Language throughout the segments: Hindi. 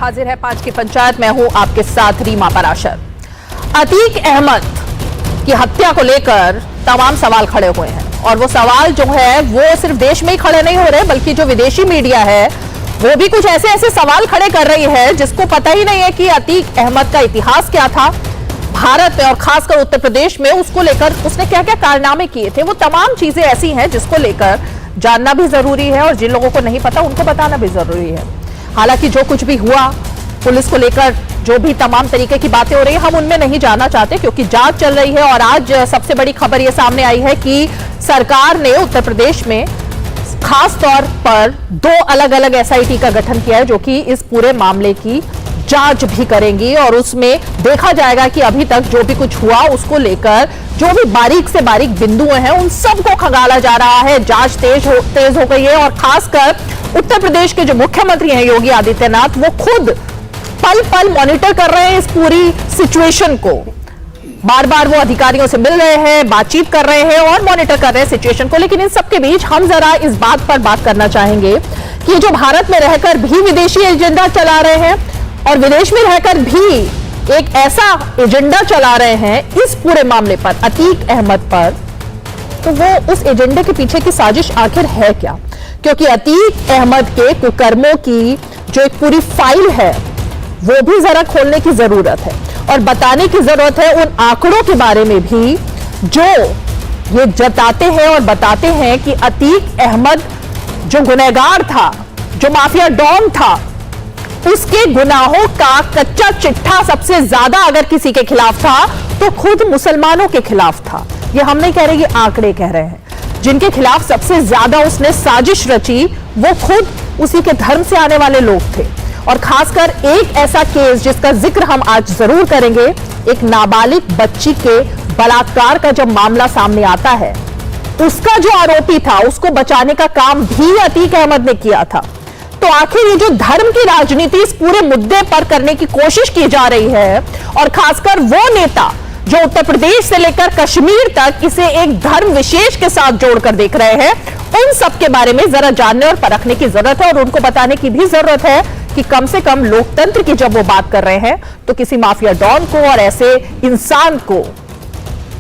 हाजिर है 5 की पंचायत। मैं हूं आपके साथ रीमा पराशर। अतीक अहमद की हत्या को लेकर तमाम सवाल खड़े हुए हैं और वो सवाल जो है वो सिर्फ देश में ही खड़े नहीं हो रहे, बल्कि जो विदेशी मीडिया है वो भी कुछ ऐसे ऐसे सवाल खड़े कर रही है जिसको पता ही नहीं है कि अतीक अहमद का इतिहास क्या था भारत में और खासकर उत्तर प्रदेश में, उसको लेकर उसने क्या क्या कारनामे किए थे। वो तमाम चीजें ऐसी हैं जिसको लेकर जानना भी जरूरी है और जिन लोगों को नहीं पता उनको बताना भी जरूरी है। हालांकि जो कुछ भी हुआ पुलिस को लेकर, जो भी तमाम तरीके की बातें हो रही है, हम उनमें नहीं जाना चाहते क्योंकि जांच चल रही है। और आज सबसे बड़ी खबर यह सामने आई है कि सरकार ने उत्तर प्रदेश में खास तौर पर 2 अलग अलग एसआईटी का गठन किया है जो कि इस पूरे मामले की जांच भी करेंगी और उसमें देखा जाएगा कि अभी तक जो भी कुछ हुआ उसको लेकर जो भी बारीक से बारीक बिंदु हैं उन सबको खंगाला जा रहा है। जांच तेज हो गई है और खासकर उत्तर प्रदेश के जो मुख्यमंत्री हैं योगी आदित्यनाथ, वो खुद पल पल मॉनिटर कर रहे हैं इस पूरी सिचुएशन को। बार बार वो अधिकारियों से मिल रहे हैं, बातचीत कर रहे हैं और मॉनिटर कर रहे हैं सिचुएशन को। लेकिन इन सबके बीच हम जरा इस बात पर बात करना चाहेंगे कि जो भारत में रहकर भी विदेशी एजेंडा चला रहे हैं और विदेश में रहकर भी एक ऐसा एजेंडा चला रहे हैं इस पूरे मामले पर, अतीक अहमद पर, तो वो उस एजेंडे के पीछे की साजिश आखिर है क्या? क्योंकि अतीक अहमद के कुकर्मों की जो एक पूरी फाइल है वो भी जरा खोलने की जरूरत है और बताने की जरूरत है उन आंकड़ों के बारे में भी जो ये जताते हैं और बताते हैं कि अतीक अहमद जो गुनहगार था, जो माफिया डॉन था, उसके गुनाहों का कच्चा चिट्ठा सबसे ज्यादा अगर किसी के खिलाफ था तो खुद मुसलमानों के खिलाफ था। ये हम नहीं कह रहे, ये आंकड़े कह रहे हैं। जिनके खिलाफ सबसे ज्यादा उसने साजिश रची वो खुद उसी के धर्म से आने वाले लोग थे। और खासकर एक ऐसा केस जिसका जिक्र हम आज जरूर करेंगे, एक नाबालिग बच्ची के बलात्कार का जब मामला सामने आता है, उसका जो आरोपी था उसको बचाने का काम भी अतीक अहमद ने किया था। तो आखिर ये जो धर्म की राजनीति इस पूरे मुद्दे पर करने की कोशिश की जा रही है और खासकर वो नेता जो उत्तर प्रदेश से लेकर कश्मीर तक इसे एक धर्म विशेष के साथ जोड़कर देख रहे हैं, उन सब के बारे में जरा जानने और परखने की जरूरत है और उनको बताने की भी जरूरत है कि कम से कम लोकतंत्र की जब वो बात कर रहे हैं तो किसी माफिया डॉन को और ऐसे इंसान को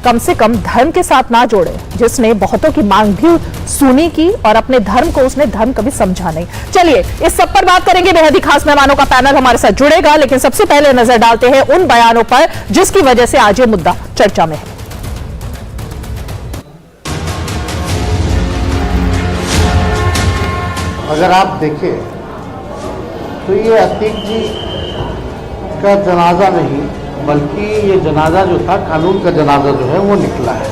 कम से कम धर्म के साथ ना जोड़े जिसने बहुतों की मांग भी सुनी की और अपने धर्म को उसने धर्म कभी समझा नहीं। चलिए इस सब पर बात करेंगे। बेहद ही खास मेहमानों का पैनल हमारे साथ जुड़ेगा, लेकिन सबसे पहले नजर डालते हैं उन बयानों पर जिसकी वजह से आज ये मुद्दा चर्चा में है। अगर आप देखें तो ये अतीक जी का जनाजा नहीं बल्कि ये जनाजा जो था कानून का जनाजा जो है वो निकला है।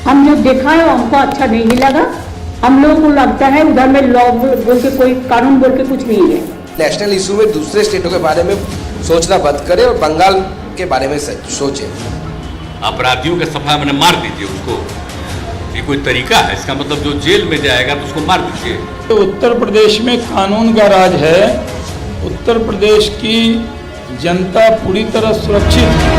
हम जो देखा है हमको अच्छा नहीं लगा। हम लोगों को लगता है उधर में लॉ बोल के कोई कानून बोल के कुछ नहीं है। नेशनल इशू में दूसरे स्टेटों के बारे में सोचना बंद करें और बंगाल के बारे में सोचें। अपराधियों के सफा मैंने मार दीजिए उसको, ये कोई तरीका है? इसका मतलब जो जेल में जाएगा तो उसको मार दीजिए। तो उत्तर प्रदेश में कानून का राज है, उत्तर प्रदेश की जनता पूरी तरह सुरक्षित है।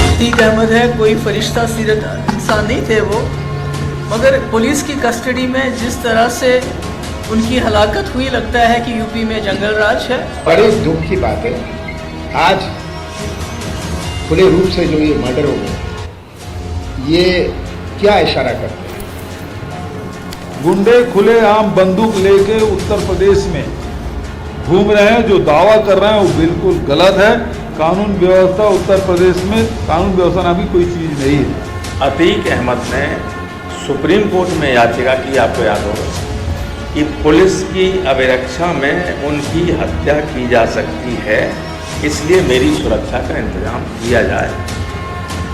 अतीक अहमद है, कोई फरिश्ता सीरत इंसान नहीं थे वो, मगर पुलिस की कस्टडी में जिस तरह से उनकी हलाकत हुई, लगता है कि यूपी में जंगल राज है। बड़े दुख की बात है, आज खुले रूप से जो ये मर्डर हो गया, ये क्या इशारा करते हैं? गुंडे खुलेआम बंदूक लेके उत्तर प्रदेश में घूम रहे हैं। जो दावा कर रहे हैं वो बिल्कुल गलत है। कानून व्यवस्था उत्तर प्रदेश में कानून व्यवस्था नाम की कोई चीज नहीं है। अतीक अहमद ने सुप्रीम कोर्ट में याचिका की, आपको याद होगा, कि पुलिस की अभिरक्षा में उनकी हत्या की जा सकती है, इसलिए मेरी सुरक्षा का इंतजाम किया जाए।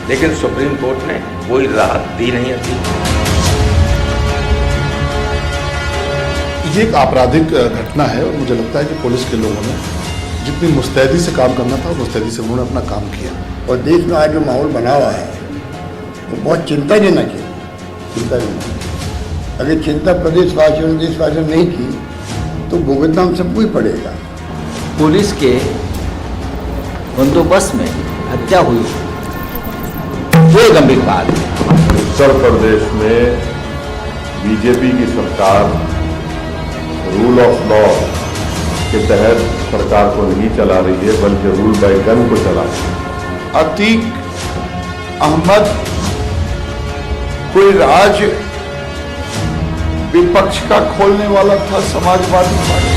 लेकिन सुप्रीम कोर्ट ने कोई राहत दी नहीं अतीक। ये एक आपराधिक घटना है और मुझे लगता है कि पुलिस के लोगों ने जितनी मुस्तैदी से काम करना था मुस्तैदी से उन्होंने अपना काम किया। और देश में आज जो माहौल बना हुआ है वो बहुत चिंताजनक है, चिंताजनक। अगर चिंता प्रदेशवासियों ने देशवासियों ने नहीं की तो भुगतना हम सबको ही पड़ेगा। पुलिस के बंदोबस्त में हत्या हुई, ये गंभीर बात है। उत्तर प्रदेश में बीजेपी की सरकार रूल ऑफ लॉ के तहत सरकार को नहीं चला रही है, बल्कि रूल बाय गन को चला रही है। अतीक अहमद कोई राज विपक्ष का खोलने वाला था समाजवादी पार्टी।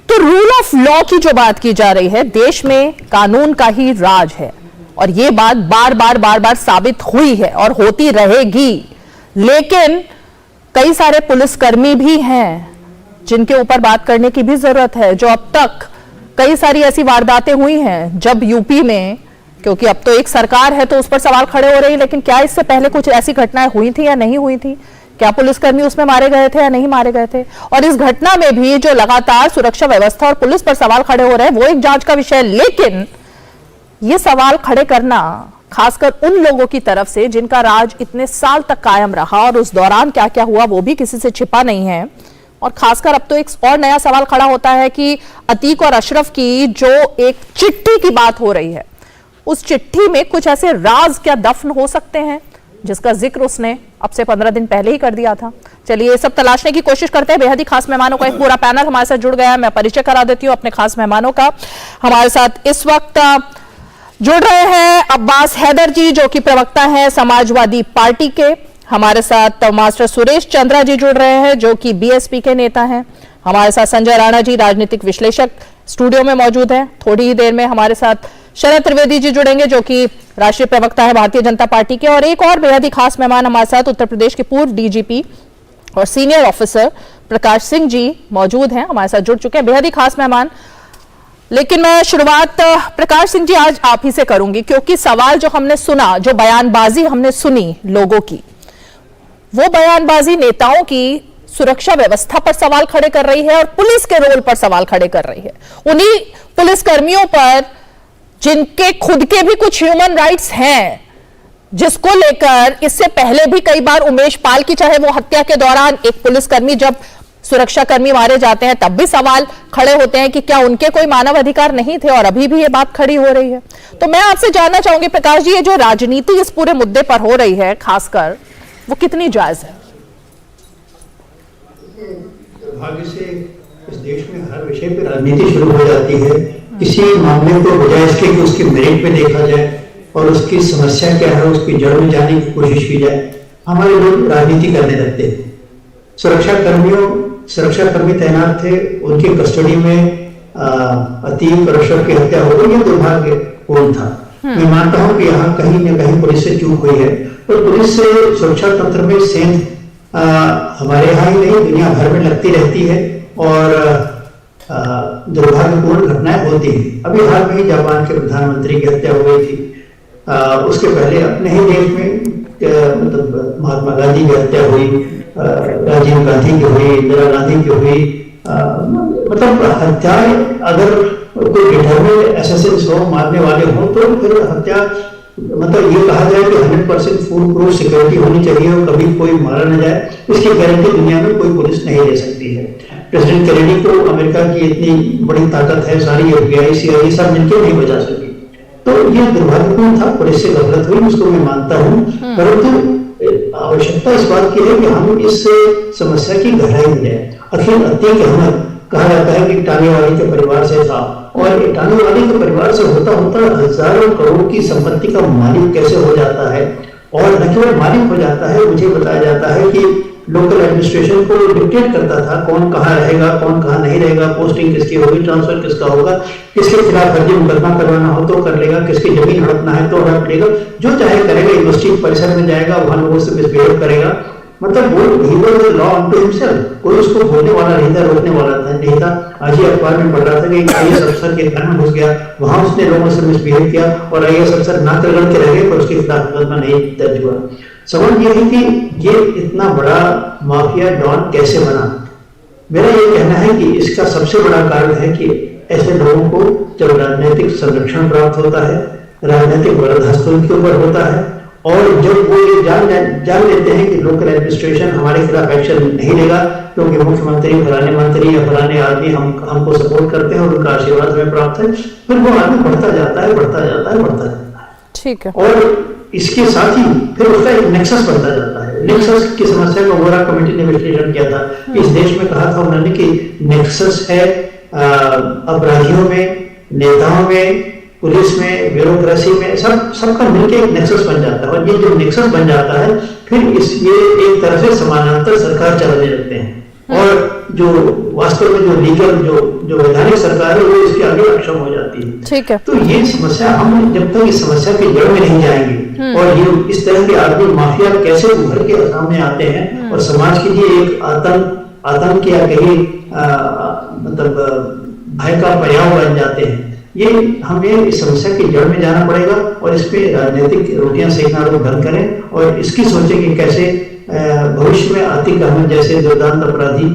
तो रूल ऑफ लॉ की जो बात की जा रही है, देश में कानून का ही राज है और ये बात बार बार साबित हुई है और होती रहेगी। लेकिन कई सारे पुलिसकर्मी भी हैं जिनके ऊपर बात करने की भी जरूरत है, जो अब तक कई सारी ऐसी वारदातें हुई हैं जब यूपी में, क्योंकि अब तो एक सरकार है तो उस पर सवाल खड़े हो रहे हैं, लेकिन क्या इससे पहले कुछ ऐसी घटनाएं हुई थी या नहीं हुई थी? क्या पुलिसकर्मी उसमें मारे गए थे या नहीं मारे गए थे? और इस घटना में भी जो लगातार सुरक्षा व्यवस्था और पुलिस पर सवाल खड़े हो रहे हैं वो एक जांच का विषय है, लेकिन ये सवाल खड़े करना खासकर उन लोगों की तरफ से जिनका राज इतने साल तक कायम रहा और उस दौरान क्या क्या हुआ वो भी किसी से छिपा नहीं है। और खासकर अब तो एक और नया सवाल खड़ा होता है कि अतीक और अशरफ की जो एक चिट्ठी की बात हो रही है, उस चिट्ठी में कुछ ऐसे राज क्या दफन हो सकते हैं जिसका जिक्र उसने अब से 15 दिन पहले ही कर दिया था। चलिए ये सब तलाशने की कोशिश करते हैं। बेहद ही खास मेहमानों का एक पूरा पैनल हमारे साथ जुड़ गया है। मैं परिचय करा देती हूँ अपने खास मेहमानों का। हमारे साथ इस वक्त जुड़ रहे हैं अब्बास हैदर जी, जो कि प्रवक्ता हैं समाजवादी पार्टी के। हमारे साथ मास्टर सुरेश चंद्रा जी जुड़ रहे हैं, जो कि बीएसपी के नेता हैं। हमारे साथ संजय राणा जी, राजनीतिक विश्लेषक, स्टूडियो में मौजूद हैं। थोड़ी ही देर में हमारे साथ शरद त्रिवेदी जी जुड़ेंगे, जो कि राष्ट्रीय प्रवक्ता है भारतीय जनता पार्टी के। और एक और बेहद ही खास मेहमान हमारे साथ उत्तर प्रदेश के पूर्व डीजीपी और सीनियर ऑफिसर प्रकाश सिंह जी मौजूद हैं, हमारे साथ जुड़ चुके हैं। बेहद ही खास मेहमान। लेकिन मैं शुरुआत प्रकाश सिंह जी आज आप ही से करूंगी, क्योंकि सवाल जो हमने सुना, जो बयानबाजी हमने सुनी लोगों की, वो बयानबाजी नेताओं की सुरक्षा व्यवस्था पर सवाल खड़े कर रही है और पुलिस के रोल पर सवाल खड़े कर रही है। उन्हीं पुलिसकर्मियों पर जिनके खुद के भी कुछ ह्यूमन राइट्स हैं, जिसको लेकर इससे पहले भी कई बार उमेश पाल की चाहे वो हत्या के दौरान एक पुलिसकर्मी, जब सुरक्षाकर्मी मारे जाते हैं तब भी सवाल खड़े होते हैं कि क्या उनके कोई मानव अधिकार नहीं थे, और अभी भी ये बात खड़ी हो रही है। तो मैं आपसे जानना चाहूंगी प्रकाश जी, ये जो राजनीति इस पूरे मुद्दे पर हो रही है खासकर, वो कितनी जायज है? दुर्भाग्य से इस देश में हर विषय पर राजनीति शुरू हो जाती है। किसी मामले को बजाय इसके कि उसके मेरिट पे देखा जाए और उसकी समस्या क्या है उसकी जड़ में जाने की कोशिश की जाए, हमारे लोग राजनीति करने लगते हैं। सुरक्षाकर्मी तैनात थे, उनकी कस्टडी में अतीक और अशरफ की हत्या हो गई, ये दुर्भाग्यपूर्ण था। मैं मानता हूं कि यहाँ कहीं न कहीं पुलिस से चूक हुई है और पुलिस से सुरक्षा तंत्र में सेंध हमारे यहाँ ही नहीं दुनिया भर में लगती रहती है और दुर्भाग्यपूर्ण घटनाएं होती हैं। अभी हाल में ही जापान के प्रधानमंत्री की हत्या हो गई थी, उसके पहले अपने ही देश में मतलब महात्मा गांधी की हत्या हुई, राजीव गांधी की हुई, इंदिरा गांधी की हुई। मतलब हत्याएं अगर कोई डिटरमिनेड असैसिन्स हो, मारने वाले हो, तो फिर हत्या मतलब ये कहा जाए कि 100% फुल प्रूफ सिक्योरिटी होनी चाहिए और कभी कोई मारा न जाए, इसकी गारंटी दुनिया में कोई पुलिस नहीं दे सकती है। प्रेसिडेंट केनेडी को अमेरिका की इतनी बड़ी ताकत है, सारी FBI, CIA सब मिलकर नहीं बचा सकी। तो ये दुर्भाग्यपूर्ण था, पुलिस से गलत हुई, उसको मैं मानता हूँ। परंतु आवश्यकता इस बात की है कि हम इस समस्या की गहराई में जाए। अखिल अतीक अहमद कहा जाता है कि टाने वाले के परिवार से था, और टाने वाले के परिवार से होता होता हजारों करोड़ की संपत्ति का मालिक कैसे हो जाता है। और न केवल मालिक हो जाता है, मुझे बताया जाता है कि लोकल एडमिनिस्ट्रेशन को डिक्टेट करता था कौन कहाँ रहेगा, कौन कहाँ नहीं रहेगा, पोस्टिंग किसकी होगी, ट्रांसफर किसका होगा, किसके खिलाफ फर्जी मुकदमा करवाना हो तो कर लेगा, किसकी जमीन हड़पना है तो हड़प लेगा, जो चाहे करेगा। यूनिवर्सिटी परिसर में जाएगा, वहां लोगों से मिसबिहेव करेगा। मतलब वो he was the law unto himself, कोई उसको बोलने वाला नहीं था, रोकने वाला नहीं था। आज ही अखबार में पढ़ रहा था कि IAS अफसर के घर में घुस गया, वहां उसने लोगों से मिसबिहेव किया और IAS अफसर नाक रगड़ के रह गए, पर उसके खिलाफ मुकदमा नहीं दर्ज हुआ। सवाल ये है कि ये इतना बड़ा माफिया डॉन कैसे बना। मेरा ये कहना है कि इसका सबसे बड़ा कारण है कि ऐसे लोगों को जब राजनीतिक संरक्षण प्राप्त होता है, राजनीतिक वरदहस्त उनके ऊपर होता है, और जब वो ये जान लेते हैं कि लोकल एडमिनिस्ट्रेशन हमारे खिलाफ एक्शन नहीं लेगा क्योंकि मुख्यमंत्री, फलाने मंत्री या फलाने आदमी हमको सपोर्ट करते हैं और उनका आशीर्वाद बाद में प्राप्त है, फिर वो आगे बढ़ता जाता है, बढ़ता जाता है, बढ़ता जाता है। ठीक है। और इसके साथ ही फिर उसका एक नेक्सस बनता जाता है। नेक्सस की समस्या को वोरा कमेटी ने विश्लेषण किया था कि इस देश में, कहा था उन्होंने कि नेक्सस है अपराधियों में, नेताओं में, पुलिस में, ब्यूरोक्रेसी में, सबका मिलकर एक नेक्सस बन जाता है। और ये जो नेक्सस बन जाता है, फिर ये एक तरह से समानांतर सरकार चलाने लगते हैं, और जो वास्तव में जो लीगल जो वैधानिक सरकार है वो इसके आगे अक्षम हो जाती है। ठीक है। तो ये समस्या, हम जब तक इस समस्या के जड़ में नहीं जाएंगे और ये इस तरह के आदमी माफिया कैसे उभर के सामने आते हैं और समाज के लिए एक आतंक या कहीं मतलब भय का पर्याय बन जाते हैं, ये हमें इस समस्या की जड़ में जाना पड़ेगा और इस पे राजनीतिक रोटियां सेकना लोग बंद करें और इसकी सोचें कि कैसे भविष्य में आतिक अहमद जैसे दुर्दांत अपराधी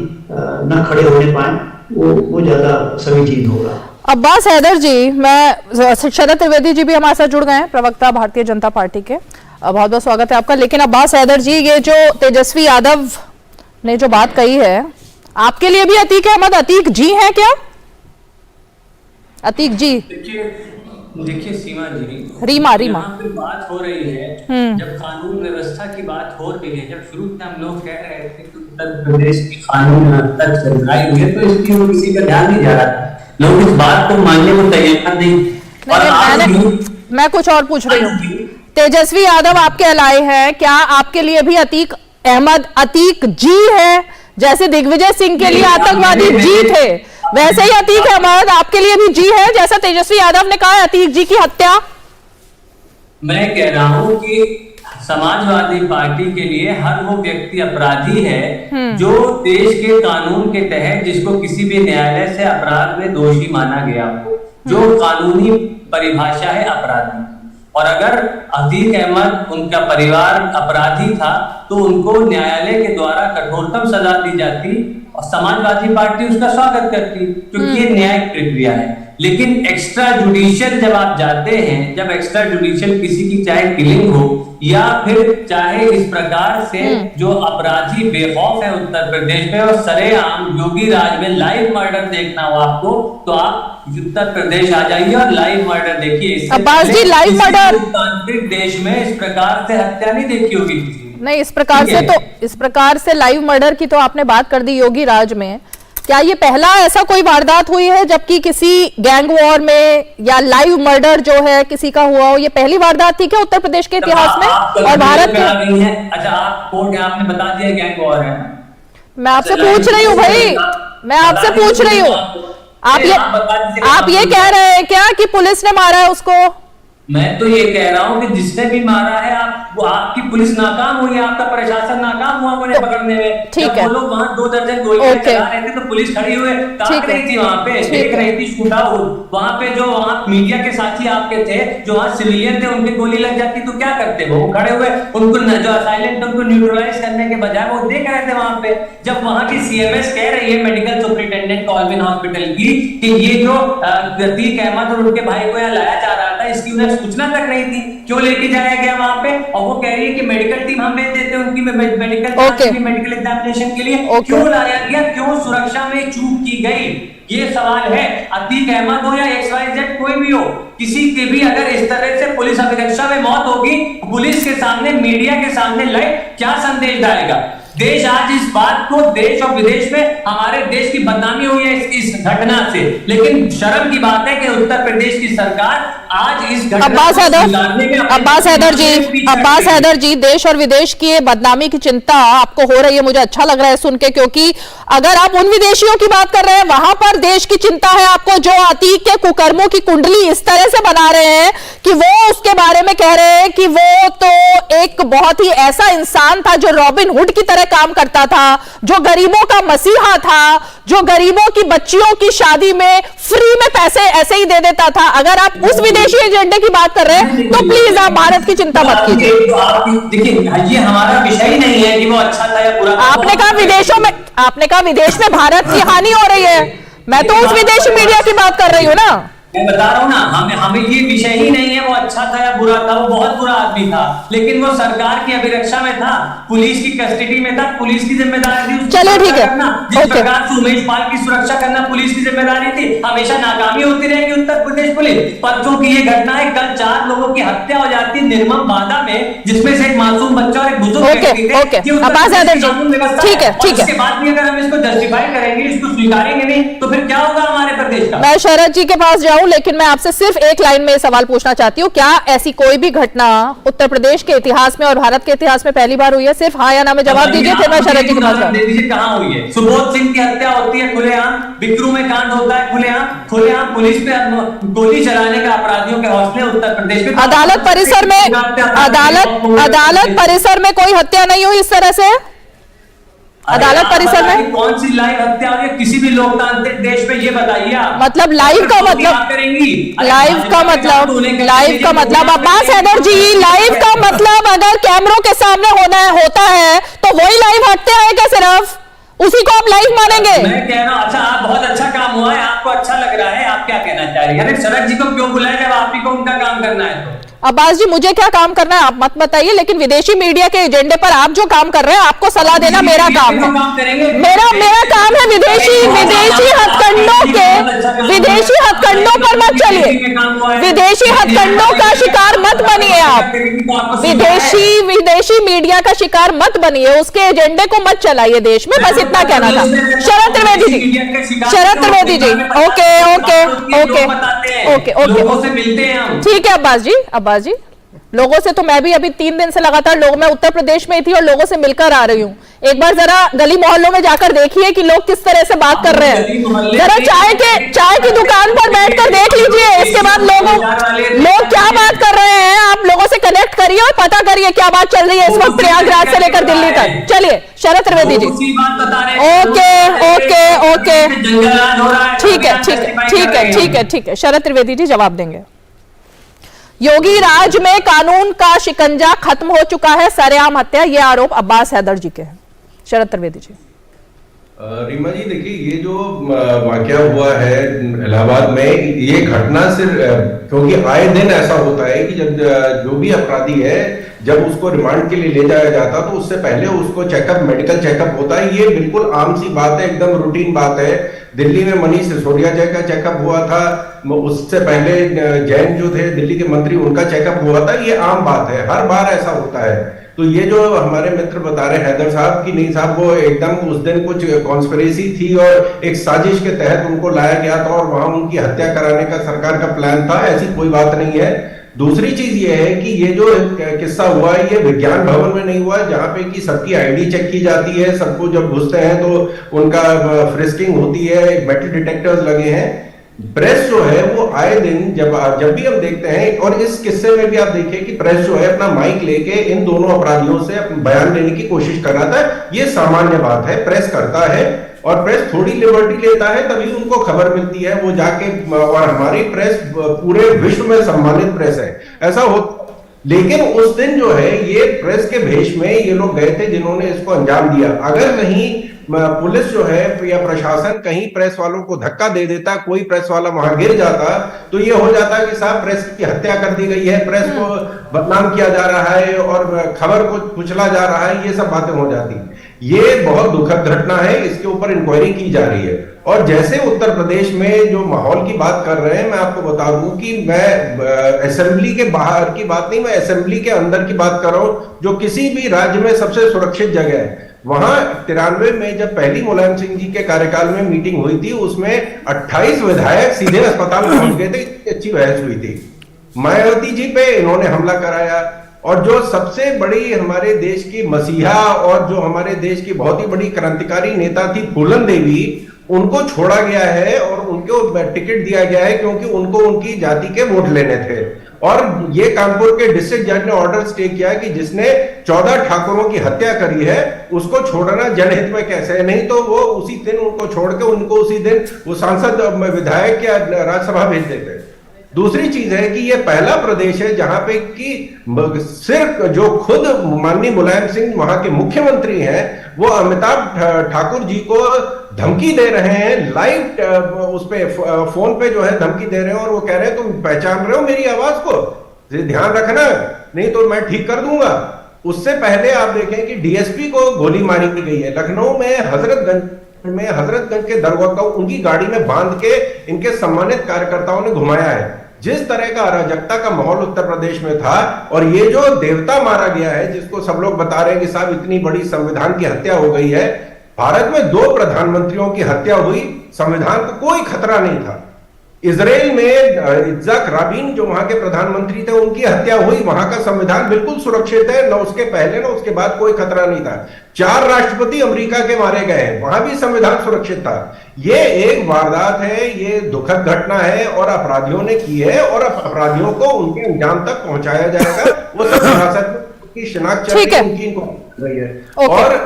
न खड़े होने पाए, वो ज्यादा समीचीन होगा। अब्बास हैदर जी, मैं शरद त्रिवेदी जी भी हमारे साथ जुड़ गए हैं, प्रवक्ता भारतीय जनता पार्टी के, बहुत बहुत स्वागत है आपका। लेकिन अब्बास हैदर जी, ये जो तेजस्वी यादव ने जो बात कही है, आपके लिए भी अतीक अहमद अतीक जी हैं क्या? अतीक जी, देखिए सीमा जी, रीमा यहाँ पे बात हो रही है, जब कानून व्यवस्था की बात हो रही है, जब शुरू में हम लोग कह रहे थे कि उत्तर प्रदेश की कानून व्यवस्था चल रही है, तो इसकी ओर किसी का ध्यान नहीं जा रहा था, लोग इस बात को मानने को तैयार नहीं। मैं कुछ और पूछ रही हूँ, तेजस्वी यादव आपके अलाए हैं, क्या आपके लिए भी अतीक अहमद अतीक जी है? जैसे दिग्विजय सिंह के लिए आतंकवादी जी थे, वैसे ही अतीक अहमद आपके लिए भी जी है, जैसा तेजस्वी यादव ने कहा अतीक जी की हत्या? मैं कह रहा हूं कि समाजवादी पार्टी के लिए हर वो व्यक्ति अपराधी है जो देश के कानून के तहत, जिसको किसी भी न्यायालय से अपराध में दोषी माना गया हो, जो कानूनी परिभाषा है अपराधी। और अगर अतीक अहमद, उनका परिवार अपराधी था, तो उनको न्यायालय के द्वारा कठोरतम सजा दी जाती और समाजवादी पार्टी उसका स्वागत करती, क्योंकि ये न्यायिक प्रक्रिया है। लेकिन एक्स्ट्रा जुडिशियल जब आप जाते हैं, जब एक्स्ट्रा जुडिशियल किसी की चाहे किलिंग हो या फिर चाहे इस प्रकार से जो अपराधी बेखौफ है उत्तर प्रदेश में, और सरेआम योगी राज में लाइव मर्डर देखना हो आपको, तो आप उत्तर प्रदेश आ जाइए और लाइव मर्डर देखिए। अब्बास जी, लाइव मर्डर तांत्रिक देश में इस प्रकार से हत्या नहीं देखी होगी नहीं, इस प्रकार से लाइव मर्डर की तो आपने बात कर दी योगी राज में। क्या ये पहला ऐसा कोई वारदात हुई है जबकि किसी गैंग वॉर में या लाइव मर्डर जो है किसी का हुआ हो? ये पहली वारदात थी क्या उत्तर प्रदेश के इतिहास में और भारत में? अच्छा, आपने बता दिया गैंग वॉर है। मैं आपसे पूछ रही हूँ भाई, मैं आपसे पूछ रही हूँ, आप ये कह रहे हैं क्या कि पुलिस ने मारा है उसको? मैं तो ये कह रहा हूँ कि जिसने भी मारा है, वो आपकी पुलिस नाकाम हुई है, आपका प्रशासन नाकाम हुआ उन्हें पकड़ने में। ठीक है, वो लोग वहाँ 2 दर्जन गोलियां चला रहे थे, तो पुलिस खड़ी हुई ताक रही थी वहाँ पे, देख रही थी शूट आउट। वहाँ पे जो वहाँ मीडिया के साथी आपके थे, जो वहाँ सिविलियन थे, उनकी गोली लग जाती तो क्या करते? वो खड़े हुए, उनको जो साइलेंट, उनको न्यूट्रलाइज करने के बजाय वो देख रहे थे वहाँ पे। जब वहाँ की सीएमएस कह रही है, मेडिकल सुपरिटेंडेंट कॉल्विन हॉस्पिटल की, कि ये जो अतीक अहमद और उनके भाई को यहाँ लाया जा रहा था, इसकी उन्हें सूचना तक नहीं थी, क्यों लेके जाया गया वहां पे? और वो कह रही है कि मेडिकल टीम हम भेज देते हैं उनकी मेडिकल एग्जामिनेशन के लिए। क्यों लाया गया? क्यों सुरक्षा में चूक की गई? ये सवाल है। अतीक अहमद हो या XYZ कोई भी हो, किसी के भी अगर इस तरह से पुलिस अभिरक्षा में मौत होगी, पुलिस के सामने, मीडिया के सामने लाइव क्या संदेश जाएगा? देश आज इस बात को, देश और विदेश में हमारे देश की बदनामी हुई है इस घटना से। लेकिन शर्म की बात है कि उत्तर प्रदेश की सरकार आज इस घटना अब्बास हैदर जी, देश और विदेश की बदनामी की चिंता आपको हो रही है, मुझे अच्छा लग रहा है सुन के, क्योंकि अगर आप उन विदेशियों की बात कर रहे हैं, वहां पर देश की चिंता है आपको, जो अतीक के कुकर्मों की कुंडली इस तरह से बना रहे हैं कि वो उसके बारे में कह रहे हैं कि वो तो एक बहुत ही ऐसा इंसान था जो रॉबिन हुड की तरह काम करता था, जो गरीबों का मसीहा था, जो गरीबों की बच्चियों की शादी में फ्री में पैसे ऐसे ही दे देता था। अगर आप उस विदेशी एजेंडे की बात कर रहे हैं तो प्लीज आप भारत की चिंता मत कीजिए। देखिए, ये हमारा विषय ही नहीं है कि वो अच्छा था या बुरा। आपने कहा विदेशों में, आपने कहा विदेश में भारत की हानि हो रही है, मैं तो उस विदेशी मीडिया की बात कर रही हूँ ना। मैं बता रहा हूँ ना, हमें ये विषय ही नहीं है वो अच्छा था या बुरा था, वो बहुत बुरा आदमी था, लेकिन वो सरकार की अभिरक्षा में था, पुलिस की कस्टडी में था, पुलिस की जिम्मेदारी थी। चलो ठीक है, जिस प्रकार से उमेश पाल की सुरक्षा करना पुलिस की जिम्मेदारी थी, हमेशा नाकामी होती रहेगी उत्तर प्रदेश पुलिस। परसों की ये घटना है, कल 4 लोगों की हत्या हो जाती है निर्मम बाधा में, जिसमें से एक मासूम बच्चा और एक बुजुर्ग व्यक्ति थे। अब्बास हैदर जी, ठीक है, ठीक है। इसके बाद भी अगर हम इसको जस्टिफाई करेंगे, इसको स्वीकारेंगे नहीं, तो फिर क्या होगा हमारे प्रदेश का? मैं शरद जी के पास जाऊं, लेकिन मैं आपसे सिर्फ एक लाइन में सवाल पूछना चाहती हूं, क्या ऐसी कोई भी घटना उत्तर प्रदेश के इतिहास में और भारत के इतिहास में पहली बार हुई है? सिर्फ हाँ या ना में जवाब दीजिए, फिर मैं शरद जी के पास जाऊं। कहां हुई है? सुबोध सिंह की हत्या होती है खुलेआम, बिक्रू में कांड होता है खुलेआम पुलिस पे गोली चलाने का अपराधियों के हौसले उत्तर प्रदेश में। अदालत परिसर में अदालत परिसर में कोई हत्या नहीं हुई इस तरह से? अदालत परिसर में कौन सी लाइव हत्या हुई है किसी भी लोकतांत्रिक देश में? ये बताइए आप। मतलब लाइव का मतलब अब्बास हैदर जी, लाइव का मतलब अगर कैमरों के सामने होता है तो वही लाइव हत्या है क्या? सिर्फ उसी को आप लाइव मानेंगे? मैं कह रहा हूँ, अच्छा आप बहुत अच्छा काम हुआ है, आपको अच्छा लग रहा है, आप क्या कहना चाह रहे हैं? शरद जी को क्यों बुलाया जब आप ही को उनका काम करना है? तो अब्बास जी, मुझे क्या काम करना है आप मत बताइए, लेकिन विदेशी मीडिया के एजेंडे पर आप जो काम कर रहे हैं, आपको सलाह देना मेरा काम है। मेरा काम है विदेशी हथकंडों पर मत चलिए, विदेशी हथकंडों का शिकार मत बनिए आप, विदेशी मीडिया का शिकार मत बनिए, उसके एजेंडे को मत चलाइए देश में, बस इतना कहना था। शरद त्रिवेदी जी, ओके, ठीक है अब्बास जी, लोगों से तो मैं भी अभी 3 दिन से लगातार मैं उत्तर प्रदेश में थी और लोगों से मिलकर आ रही हूँ। एक बार जरा गली मोहल्लों में जाकर देखिए कि लोग किस तरह से बात कर रहे हैं। जरा चाय की दुकान पर बैठकर देख लीजिए, इसके बाद लोग क्या बात कर रहे हैं। आप लोगों से कनेक्ट करिए और पता करिए क्या बात चल रही है इस वक्त प्रयागराज से लेकर दिल्ली तक। चलिए शरद त्रिवेदी जी, ओके, ठीक है, शरद त्रिवेदी जी जवाब देंगे। योगी राज में कानून का शिकंजा खत्म हो चुका है, सरेआम हत्या, ये आरोप अब्बास हैदर जी के हैं। शरद त्रिवेदी जी। रीमा जी देखिए, ये जो वाकया हुआ है इलाहाबाद में, ये घटना सिर्फ क्योंकि आए दिन ऐसा होता है कि जब जो भी अपराधी है, जब उसको रिमांड के लिए ले जाया जाता तो उससे पहले उसको मेडिकल चेकअप होता है। ये बिल्कुल आम सी बात है, एकदम रूटीन बात है। दिल्ली में मनीष सिसोदिया जी का चेकअप हुआ था, उससे पहले जैन जो थे दिल्ली के मंत्री, उनका चेकअप हुआ था। ये आम बात है, हर बार ऐसा होता है। तो ये जो हमारे मित्र बता रहे हैदर साहब की, नहीं साहब, वो एकदम उस दिन कुछ कॉन्स्पिरेसी थी और एक साजिश के तहत उनको लाया गया था और वहां उनकी हत्या कराने का सरकार का प्लान था, ऐसी कोई बात नहीं है। दूसरी चीज ये है कि ये जो किस्सा हुआ है, ये विज्ञान भवन में नहीं हुआ, जहां पे कि सबकी आईडी चेक की जाती है, सबको जब घुसते हैं तो उनका फ्रिस्किंग होती है, मेटल डिटेक्टर्स लगे हैं। प्रेस जो है वो आए दिन जब भी हम देखते हैं, और इस किस्से में भी आप देखिए कि प्रेस जो है अपना माइक लेके इन दोनों अपराधियों से बयान लेने की कोशिश कर रहा था। ये सामान्य बात है, प्रेस करता है, और प्रेस थोड़ी लिबर्टी लेता है तभी उनको खबर मिलती है, वो जाके, और हमारी प्रेस पूरे विश्व में सम्मानित प्रेस है, ऐसा हो। लेकिन उस दिन जो है ये प्रेस के भेष में ये लोग गए थे जिन्होंने इसको अंजाम दिया। अगर कहीं पुलिस जो है या प्रशासन कहीं प्रेस वालों को धक्का दे देता, कोई प्रेस वाला वहां गिर जाता, तो ये हो जाता कि साहब प्रेस की हत्या कर दी गई है, प्रेस को बदनाम किया जा रहा है और खबर को कुचला जा रहा है, ये सब बातें हो जाती। ये बहुत दुखद घटना है, इसके ऊपर इंक्वायरी की जा रही है। और जैसे उत्तर प्रदेश में जो माहौल की बात कर रहे हैं, मैं आपको बता दूं कि मैं असेंबली के बाहर की बात नहीं, मैं असेंबली के अंदर की बात कर रहा हूं, जो किसी भी राज्य में सबसे सुरक्षित जगह है। वहां 93 में जब पहली मुलायम सिंह जी के कार्यकाल में मीटिंग हुई थी, उसमें 28 विधायक सीधे अस्पताल में पहुंच गए थे, अच्छी बहस हुई थी। मायावती जी पे इन्होंने हमला कराया, और जो सबसे बड़ी हमारे देश की मसीहा और जो हमारे देश की बहुत ही बड़ी क्रांतिकारी नेता थी फूलन देवी, उनको छोड़ा गया है और उनको टिकट दिया गया है क्योंकि उनको उनकी जाति के वोट लेने थे। और ये कानपुर के डिस्ट्रिक्ट जज ने ऑर्डर स्टे किया कि जिसने 14 ठाकुरों की हत्या करी है उसको छोड़ना जनहित में कैसे है, नहीं तो वो उसी दिन उनको छोड़ के उनको उसी दिन वो सांसद विधायक या राज्यसभा भेज देते। दूसरी चीज है कि ये पहला प्रदेश है जहां पे कि सिर्फ जो खुद माननीय मुलायम सिंह वहां के मुख्यमंत्री हैं वो अमिताभ ठाकुर जी को धमकी दे रहे हैं, लाइव उस पे फोन पे जो है धमकी दे रहे हैं और वो कह रहे हैं तुम पहचान रहे हो मेरी आवाज को, ध्यान रखना नहीं तो मैं ठीक कर दूंगा। उससे पहले आप देखें कि डीएसपी को गोली मारी गई है लखनऊ में, हजरतगंज के दरगाह को उनकी गाड़ी में बांध के इनके सम्मानित कार्यकर्ताओं ने घुमाया है। जिस तरह का अराजकता का माहौल उत्तर प्रदेश में था, और ये जो देवता मारा गया है जिसको सब लोग बता रहे हैं कि साहब इतनी बड़ी संविधान की हत्या हो गई है, भारत में 2 प्रधानमंत्रियों की हत्या हुई, संविधान को कोई खतरा नहीं था। इजराइल में इत्जाक राबिन जो वहां के प्रधानमंत्री थे उनकी हत्या हुई, वहां का संविधान बिल्कुल सुरक्षित है, न उसके पहले न उसके बाद कोई खतरा नहीं था। 4 राष्ट्रपति अमेरिका के मारे गए हैं, वहां भी संविधान सुरक्षित था। ये एक वारदात है, ये दुखद घटना है और अपराधियों ने की है और अपराधियों को उनके अंजाम तक पहुंचाया जाएगा। वो सब हिरासत में उनकी शिनाख्त चल रही है, उनकी इनको रही है। और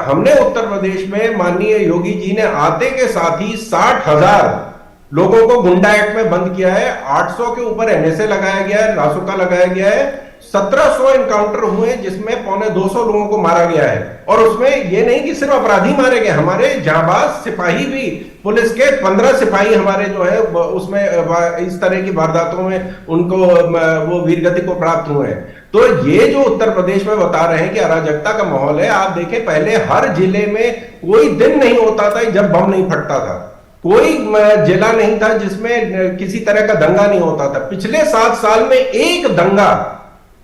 हमने उत्तर प्रदेश में माननीय योगी जी ने आते के साथ ही 60,000 लोगों को गुंडा एक्ट में बंद किया है, 800 के ऊपर एनएसए लगाया गया है, रासुका लगाया गया है, 1700 एनकाउंटर हुए जिसमें 250 लोगों को मारा गया है। और उसमें ये नहीं कि सिर्फ अपराधी मारे गए, हमारे जांबाज सिपाही भी, पुलिस के 15 सिपाही हमारे जो है उसमें इस तरह की वारदातों में उनको वो वीरगति को प्राप्त हुए हैं। तो ये जो उत्तर प्रदेश में बता रहे हैं कि अराजकता का माहौल है, आप देखें पहले हर जिले में कोई दिन नहीं होता था जब बम नहीं फटता था, कोई जिला नहीं था जिसमें किसी तरह का दंगा नहीं होता था। पिछले 7 साल में एक दंगा,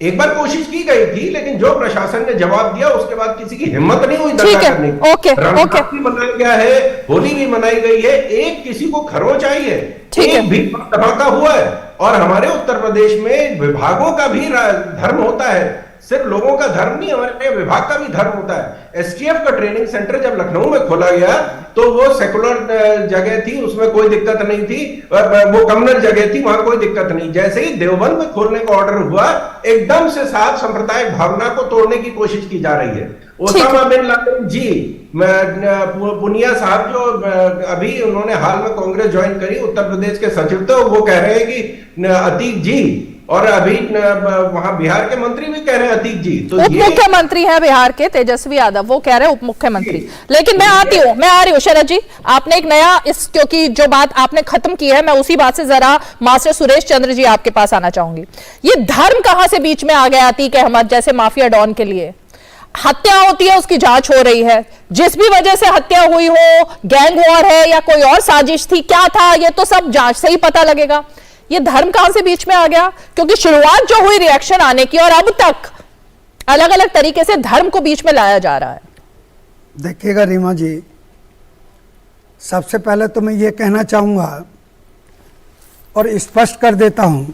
एक बार कोशिश की गई थी लेकिन जो प्रशासन ने जवाब दिया उसके बाद किसी की हिम्मत नहीं हुई दंगा करने की। रमजान भी मनाया गया है, होली भी मनाई गई है, एक किसी को खरोच आई है, एक भी धमाका हुआ है। और हमारे उत्तर प्रदेश में विभागों का भी धर्म होता है, सिर्फ लोगों का धर्म नहीं, हमारे विभाग का भी धर्म होता है। एसटीएफ का ट्रेनिंग सेंटर जब लखनऊ में खोला गया तो वो सेकुलर जगह थी, उसमें कोई दिक्कत नहीं थी, वो कम्युनल जगह थी, वहां कोई दिक्कत नहीं। जैसे ही देवबंद में खोलने का ऑर्डर हुआ, एकदम से साथ सांप्रदायिक भावना को तोड़ने की कोशिश की जा रही है। ओसामा बिन लादेन जी, पुनिया साहब जो अभी उन्होंने हाल में कांग्रेस ज्वाइन करी, उत्तर प्रदेश के सचिव थे, वो कह रहे हैं कि अतीक जी, और अभी वहां बिहार के मंत्री भी कह रहे हैं अतीक जी। तो उप मुख्यमंत्री है बिहार के तेजस्वी यादव, वो कह रहे हैं उप मुख्यमंत्री। लेकिन मैं आ रही हूँ शरद जी, आपने एक नया क्योंकि जो बात आपने खत्म की है, मैं उसी बात से जरा मास्टर सुरेश चंद्र जी आपके पास आना चाहूंगी। ये धर्म कहां से बीच में आ गया अतीक अहमद जैसे माफिया डॉन के लिए? हत्या होती है, उसकी जांच हो रही है, जिस भी वजह से हत्या हुई हो, गैंग वॉर है या कोई और साजिश थी, क्या था, ये तो सब जांच से ही पता लगेगा। ये धर्म कहां से बीच में आ गया? क्योंकि शुरुआत जो हुई रिएक्शन आने की, और अब तक अलग अलग तरीके से धर्म को बीच में लाया जा रहा है। देखिएगा रीमा जी, सबसे पहले तो मैं ये कहना चाहूंगा और स्पष्ट कर देता हूं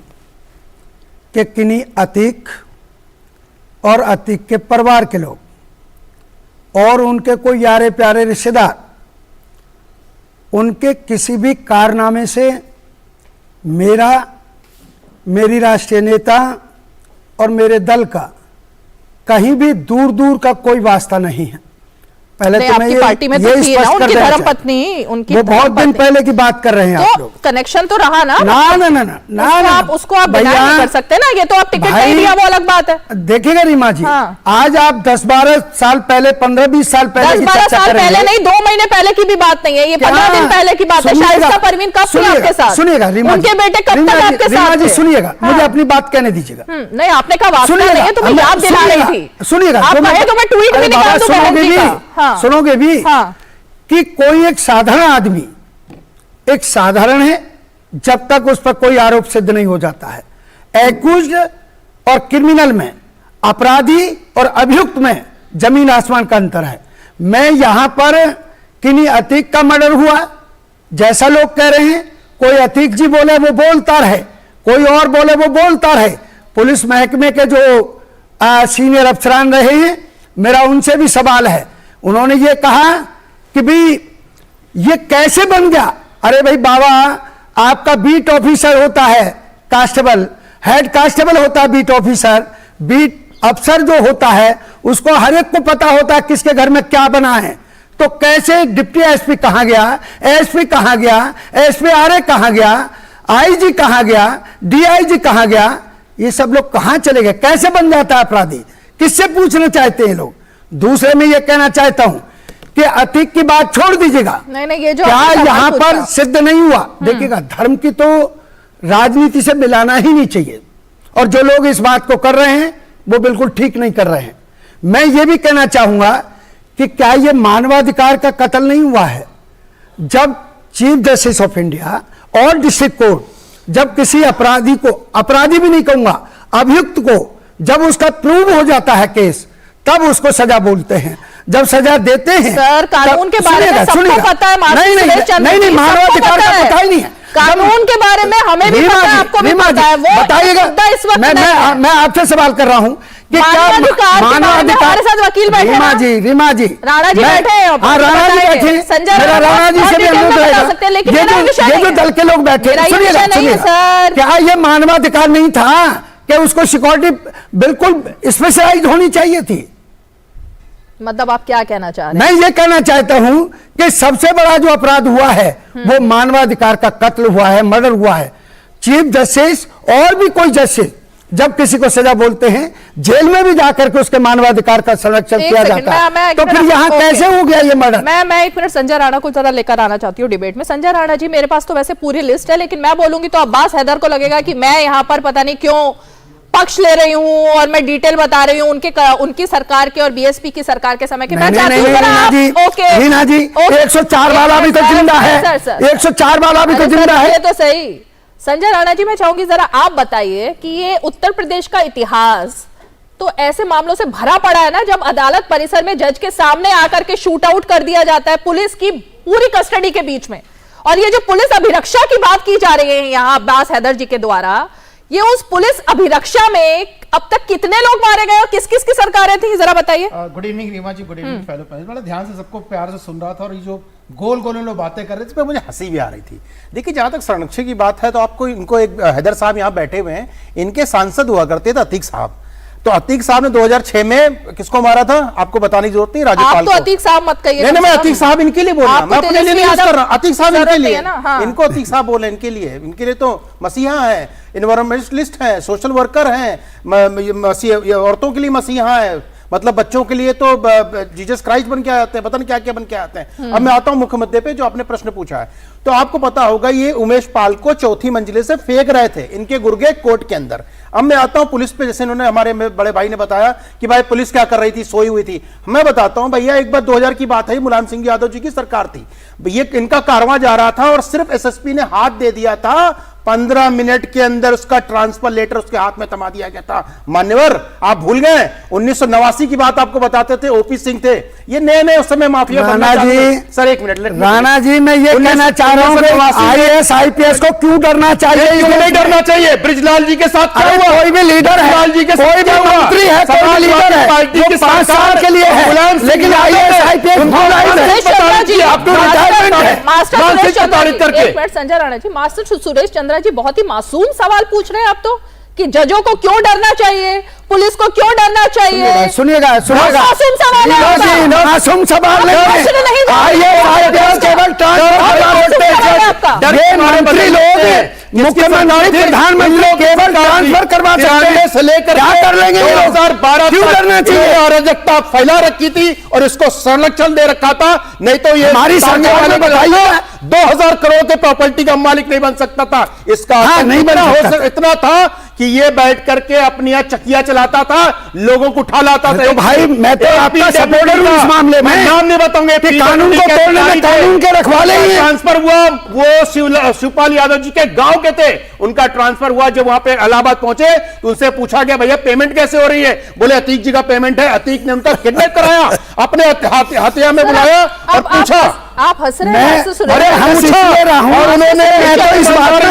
कि किन्हीं अतीक और अतीक के परिवार के लोग और उनके कोई यारे प्यारे रिश्तेदार, उनके किसी भी कारनामे से मेरी राष्ट्रीय नेता और मेरे दल का कहीं भी दूर दूर का कोई वास्ता नहीं है। पहले तो मैं पार्टी में तो थी ना उनकी धर्मपत्नी, उनकी वो बहुत दिन पहले की बात कर रहे हैं आप लोग। कनेक्शन तो रहा ना? ना उसको आप बिना नहीं कर सकते ना, ये तो आप टिकट नहीं दिया वो अलग बात है। देखिएगा रीमा जी, आज आप 10-12 साल पहले, 15-20 साल पहले, 10-12 साल पहले नहीं, 2 महीने पहले की भी बात नहीं है, ये 15 दिन पहले की बात है। शाइस्ता परवीन कब थी आपके साथ? सुनिएगा रीमा, उनके बेटे कब तक आपके साथ थे? सुनिएगा, मुझे अपनी बात कहने दीजिएगा। नहीं, आपने कहा वास्ता नहीं है तो मैं याद दिला रही थी। सुनिएगा, आप कहे तो मैं ट्वीट भी निकाल दूं, सुनोगे भी कि कोई एक साधारण आदमी एक साधारण है जब तक उस पर कोई आरोप सिद्ध नहीं हो जाता है। एक्यूज्ड और क्रिमिनल में, अपराधी और अभियुक्त में जमीन आसमान का अंतर है। मैं यहां पर किन्हीं अतीक का मर्डर हुआ जैसा लोग कह रहे हैं, कोई अतीक जी बोले वो बोलता रहे, कोई और बोले वो बोलता रहे। पुलिस महकमे के जो सीनियर अफसरान रहे हैं, मेरा उनसे भी सवाल है। उन्होंने ये कहा कि भाई ये कैसे बन गया? अरे भाई बाबा, आपका बीट ऑफिसर होता है कांस्टेबल, हेड कांस्टेबल होता है बीट ऑफिसर, बीट अफसर जो होता है उसको हर एक को पता होता है किसके घर में क्या बना है। तो कैसे डिप्टी एसपी कहां गया, एसपी कहां गया, एसपी आरए कहां गया? आईजी कहां गया, डीआईजी कहां गया, ये सब लोग कहां चले गए, कैसे बन जाता है अपराधी, किससे पूछना चाहते हैं लोग। दूसरे में ये कहना चाहता हूं कि अतीक की बात छोड़ दीजिएगा, नहीं ये जो क्या यहां पर सिद्ध नहीं हुआ। देखिएगा, धर्म की तो राजनीति से मिलाना ही नहीं चाहिए, और जो लोग इस बात को कर रहे हैं वो बिल्कुल ठीक नहीं कर रहे हैं। मैं ये भी कहना चाहूंगा कि क्या ये मानवाधिकार का कत्ल नहीं हुआ है? जब चीफ जस्टिस ऑफ इंडिया और डिस्ट्रिक्ट कोर्ट जब किसी अपराधी को, अपराधी भी नहीं कहूंगा, अभियुक्त को जब उसका प्रूव हो जाता है केस, तब उसको सजा बोलते हैं। जब सजा देते हैं सर, कानून के बारे में सबको पता है, नहीं मानवाधिकार का पता ही नहीं है। कानून के बारे में हमें भी पता है, आपको भी पता है। वो बताइएगा, मैं आपसे सवाल कर रहा हूं कि क्या मानवाधिकार, हमारे साथ वकील बैठे हैं, रीमा जी राणा जी बैठे हैं, हाँ राणा जी बैठे, संजय राणा जी से भी अनुरोध रहेगा, ये जो दल के लोग बैठे, सुनिएगा, क्या ये मानवाधिकार नहीं था कि उसको सिक्योरिटी बिल्कुल स्पेशलाइज्ड होनी चाहिए थी? मतलब आप क्या कहना चाह रहे हैं? मैं ये कहना चाहता हूं कि सबसे बड़ा जो अपराध हुआ है वो मानवाधिकार का कत्ल हुआ है, मर्डर हुआ है। चीफ जस्टिस और भी कोई जस्टिस जब किसी को सजा बोलते हैं, जेल में भी जाकर के उसके मानवाधिकार का संरक्षण किया जाता है, तो फिर यहाँ कैसे हो गया ये मर्डर? मैं 1 मिनट संजय राणा को जरा लेकर आना चाहती हूँ डिबेट में। संजय राणा जी, मेरे पास तो वैसे पूरी लिस्ट है, लेकिन मैं बोलूंगी तो अब्बास हैदर को लगेगा कि मैं यहाँ पर पता नहीं क्यों पक्ष ले रही हूँ और मैं डिटेल बता रही हूँ उनकी सरकार के और बीएसपी की सरकार के समय के। मैं चाहती हूँ रीना जी 104 वाला भी तो जिंदा है, 104 वाला भी तो जिंदा है। ये तो सही। संजय राणा जी, मैं चाहूंगी जरा आप बताइए कि ये उत्तर प्रदेश का इतिहास तो ऐसे मामलों से भरा पड़ा है ना, जब अदालत परिसर में जज के सामने आकर के शूट आउट कर दिया जाता है पुलिस की पूरी कस्टडी के बीच में। और ये जो पुलिस अभिरक्षा की बात की जा रही है यहाँ अब्बास हैदर जी के द्वारा, ये उस पुलिस अभिरक्षा में अब तक कितने लोग मारे गए और किस किस की सरकारें थी, जरा बताइए। गुड इवनिंग रीमा जी, गुड इवनिंग फेलो पैनल। बड़ा ध्यान से सबको प्यार से सुन रहा था, और ये जो गोल गोल लोग बातें कर रहे थे, इस पे मुझे हंसी भी आ रही थी। देखिए, जहां तक संरक्षक की बात है तो आपको इनको एक हैदर साहब यहाँ बैठे हुए हैं, इनके सांसद हुआ करते थे अतीक साहब। तो अतीक साहब ने 2006 में किसको मारा था आपको बताने की जरूरत नहीं, राज्यपाल को। अतीक साहब मत कहिए। नहीं, मैं अतीक साहब इनके लिए बोल रहा हूं, मैं अपने लिए नहीं कर रहा। अतीक साहब इनके लिए, इनको अतीक साहब बोले, इनके लिए तो मसीहा है, इन्वायरमेंटलिस्ट है, सोशल वर्कर है, औरतों के लिए मसीहा है, मतलब बच्चों के लिए तो जीसस क्राइस्ट बन के आते हैं, पता नहीं क्या क्या बन के आते हैं। अब मैं आता हूं मुख्य मुद्दे पे जो आपने प्रश्न पूछा है। तो आपको पता होगा ये उमेश पाल को चौथी मंजिले से फेंक रहे थे इनके गुर्गे कोर्ट के अंदर। अब मैं आता हूं पुलिस पे, जैसे इन्होंने हमारे बड़े भाई ने बताया कि भाई पुलिस क्या कर रही थी, सोई हुई थी। मैं बताता हूं भैया, एक बार 2000 की बात है, मुलायम सिंह यादव जी की सरकार थी, ये इनका कारवां जा रहा था और सिर्फ एसएसपी ने हाथ दे दिया था, 15 मिनट के अंदर उसका ट्रांसफर लेटर उसके हाथ में थमा दिया गया था। मान्यवर, आप भूल गए 1989 की बात आपको बताते थे, ओपी सिंह थे, ये नए नए उस समय माफिया। राणा जी, सर एक मिनट, राणा जी मैं ये कहना चाह रहा हूँ आईएएस आईपीएस को क्यों डरना चाहिए? नहीं डरना चाहिए। ब्रिजलाल जी के साथ क्या हुआ? कोई भी लीडर है, कोई भी मंत्री है, कोई भी लीडर है, पार्टी के 5 साल के लिए है, लेकिन IAS IPS Sanjay Rana ji, master Suresh Chandra जी बहुत ही मासूम सवाल पूछ रहे हैं आप तो, कि जजों को क्यों डरना चाहिए, पुलिस को क्यों डरना चाहिए? सुनिएगा मासूम सवाल है, मासूम सवाल मंत्री लोग, मुख्यमंत्री, प्रधानमंत्री केवल ट्रांसफर करवा सकते हैं, से लेकर क्या कर लेंगे 2012 क्यों करना चाहिए? अराजकता फैला रखी थी और इसको संरक्षण दे रखा था, नहीं तो ये हमारी सरकार ने बताइए 2000 करोड़ के प्रॉपर्टी का मालिक नहीं बन सकता था। इसका नहीं बना हो सकता, इतना था कि ये बैठ करके अपनी चकिया चलाता था, लोगों को उठा लाता था। तो भाई मैं तो आपका सपोर्टर हूं इस मामले में, नाम नहीं बताऊंगा, कानून को तोड़ने में कानून के रखवाले हैं। ट्रांसफर हुआ, वो शिवपाल यादव जी के गांव के थे, उनका ट्रांसफर हुआ। जब वहां पे इलाहाबाद पहुंचे तो उनसे पूछा गया भैया पेमेंट कैसे हो रही है? बोले अतीक जी का पेमेंट है। अतीक ने उनका किडनैप कराया, अपने हथिया में बुलाया और पूछा। आप हंस रहे हैं, और उन्होंने इस बात का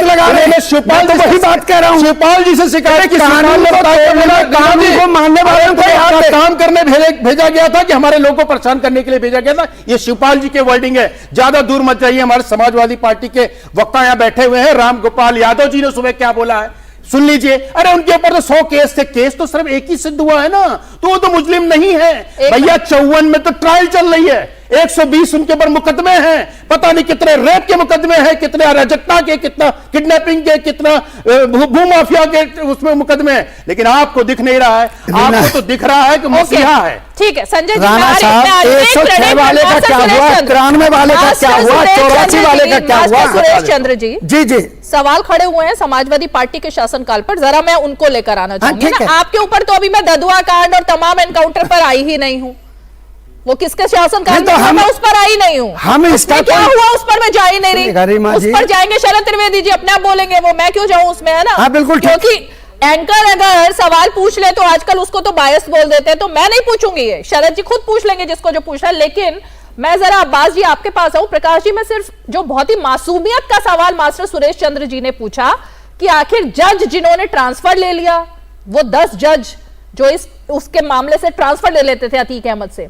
लगा रहे हैं, शिवपाल तो वही बात कह रहा हूं, शिवपाल जी से शिकायत कि कानून को मानने वालों को काम करने भेजा गया था कि हमारे लोगों को परेशान करने के लिए भेजा गया था। ये शिवपाल जी के वर्डिंग है, ज्यादा दूर मत जाइए। हमारे समाजवादी पार्टी के वक्ता यहां बैठे हुए हैं, राम गोपाल यादव जी ने सुबह क्या बोला है सुन लीजिए। अरे उनके ऊपर तो 100 केस थे, केस तो सिर्फ एक ही सिद्ध हुआ है ना, तो वो तो मुस्लिम नहीं है भैया। 54 में तो ट्रायल चल रही है, 120 उनके ऊपर मुकदमे हैं, पता नहीं कितने रेप के मुकदमे हैं, कितने अराजकता के, कितना किडनैपिंग के, कितना भूमाफिया के उसमें मुकदमे हैं, लेकिन आपको दिख नहीं रहा है। आपको तो दिख रहा है कि मसीहा है। ठीक है संजय जी, राणा साहब 106 वाले का क्या हुआ, 93 वाले का क्या हुआ, 84 वाले का क्या हुआ? सुरेश चंद्र जी जी सवाल खड़े हुए हैं समाजवादी पार्टी के शासनकाल पर, जरा मैं उनको लेकर आना चाहूंगी ना। आपके ऊपर तो अभी मैं ददुआ कांड और तमाम एनकाउंटर पर आई ही नहीं हूँ, वो किसके शासनकाल में मैं उस पर आई नहीं हूँ। हम इसका क्या हुआ उस पर मैं जा ही नहीं रही, उस जी पर जाएंगे शरद त्रिवेदी जी, अपने आप बोलेंगे वो, मैं क्यों जाऊं उसमें, है ना। हाँ बिल्कुल, क्योंकि एंकर अगर सवाल पूछ ले तो आजकल उसको तो बायस बोल देते हैं, तो मैं नहीं पूछूंगी, ये शरद जी खुद पूछ लेंगे जिसको जो पूछना है। लेकिन मैं जरा अब्बास जी आपके पास आऊं। प्रकाश जी, मैं सिर्फ जो बहुत ही मासूमियत का सवाल मास्टर सुरेश चंद्र जी ने पूछा कि आखिर जज जिन्होंने ट्रांसफर ले लिया, वो 10 जज जो उसके मामले से ट्रांसफर ले लेते थे अतीक अहमद से,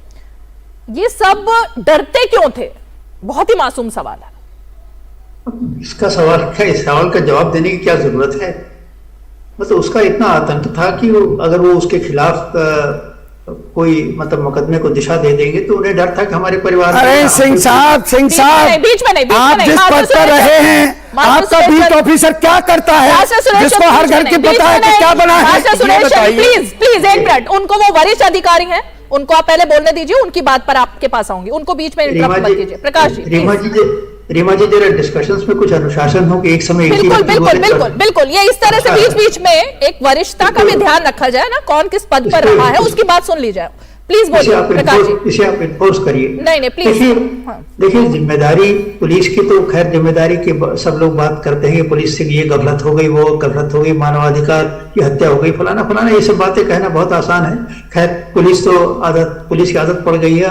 ये सब डरते क्यों थे? बहुत ही मासूम सवाल है। इसका इस सवाल का जवाब देने की क्या जरूरत है? मतलब उसका इतना आतंक था कि अगर वो उसके खिलाफ कोई मतलब मुकदमे को दिशा दे देंगे तो उन्हें डर था कि हमारे परिवार। अरे सिंह साहब बीच में नहीं, आप जिस पद पर रहे हैं, आपका बीट ऑफिसर क्या करता है जिसको हर घर की पता है कि क्या बना है? प्लीज एक मिनट, उनको वो वरिष्ठ अधिकारी हैं, उनको आप पहले बोलने दीजिए, उनकी बात पर आपके पास आऊंगी, उनको बीच में इंटरप्ट मत कीजिए। प्रकाश जी, रीमा जी जरा डिस्कशंस में कुछ अनुशासन हो कि एक समय बिल्कुल ये इस तरह से बीच में एक वरिष्ठता का भी ध्यान रखा जाए ना, कौन किस पद पर रहा है उसकी बात सुन ली जाए। प्लीज बोलिए प्रकाश जी। इसे आप इन्फोर्स करिए। नहीं प्लीज। देखिए जिम्मेदारी पुलिस की तो खैर जिम्मेदारी की सब लोग बात करते हैं कि पुलिस से ये गलत हो गई, वो गलत हो गई, मानवाधिकार की हत्या हो गई, फलाना फलाना, ये सब बातें कहना बहुत आसान है। खैर पुलिस की आदत पड़ गई है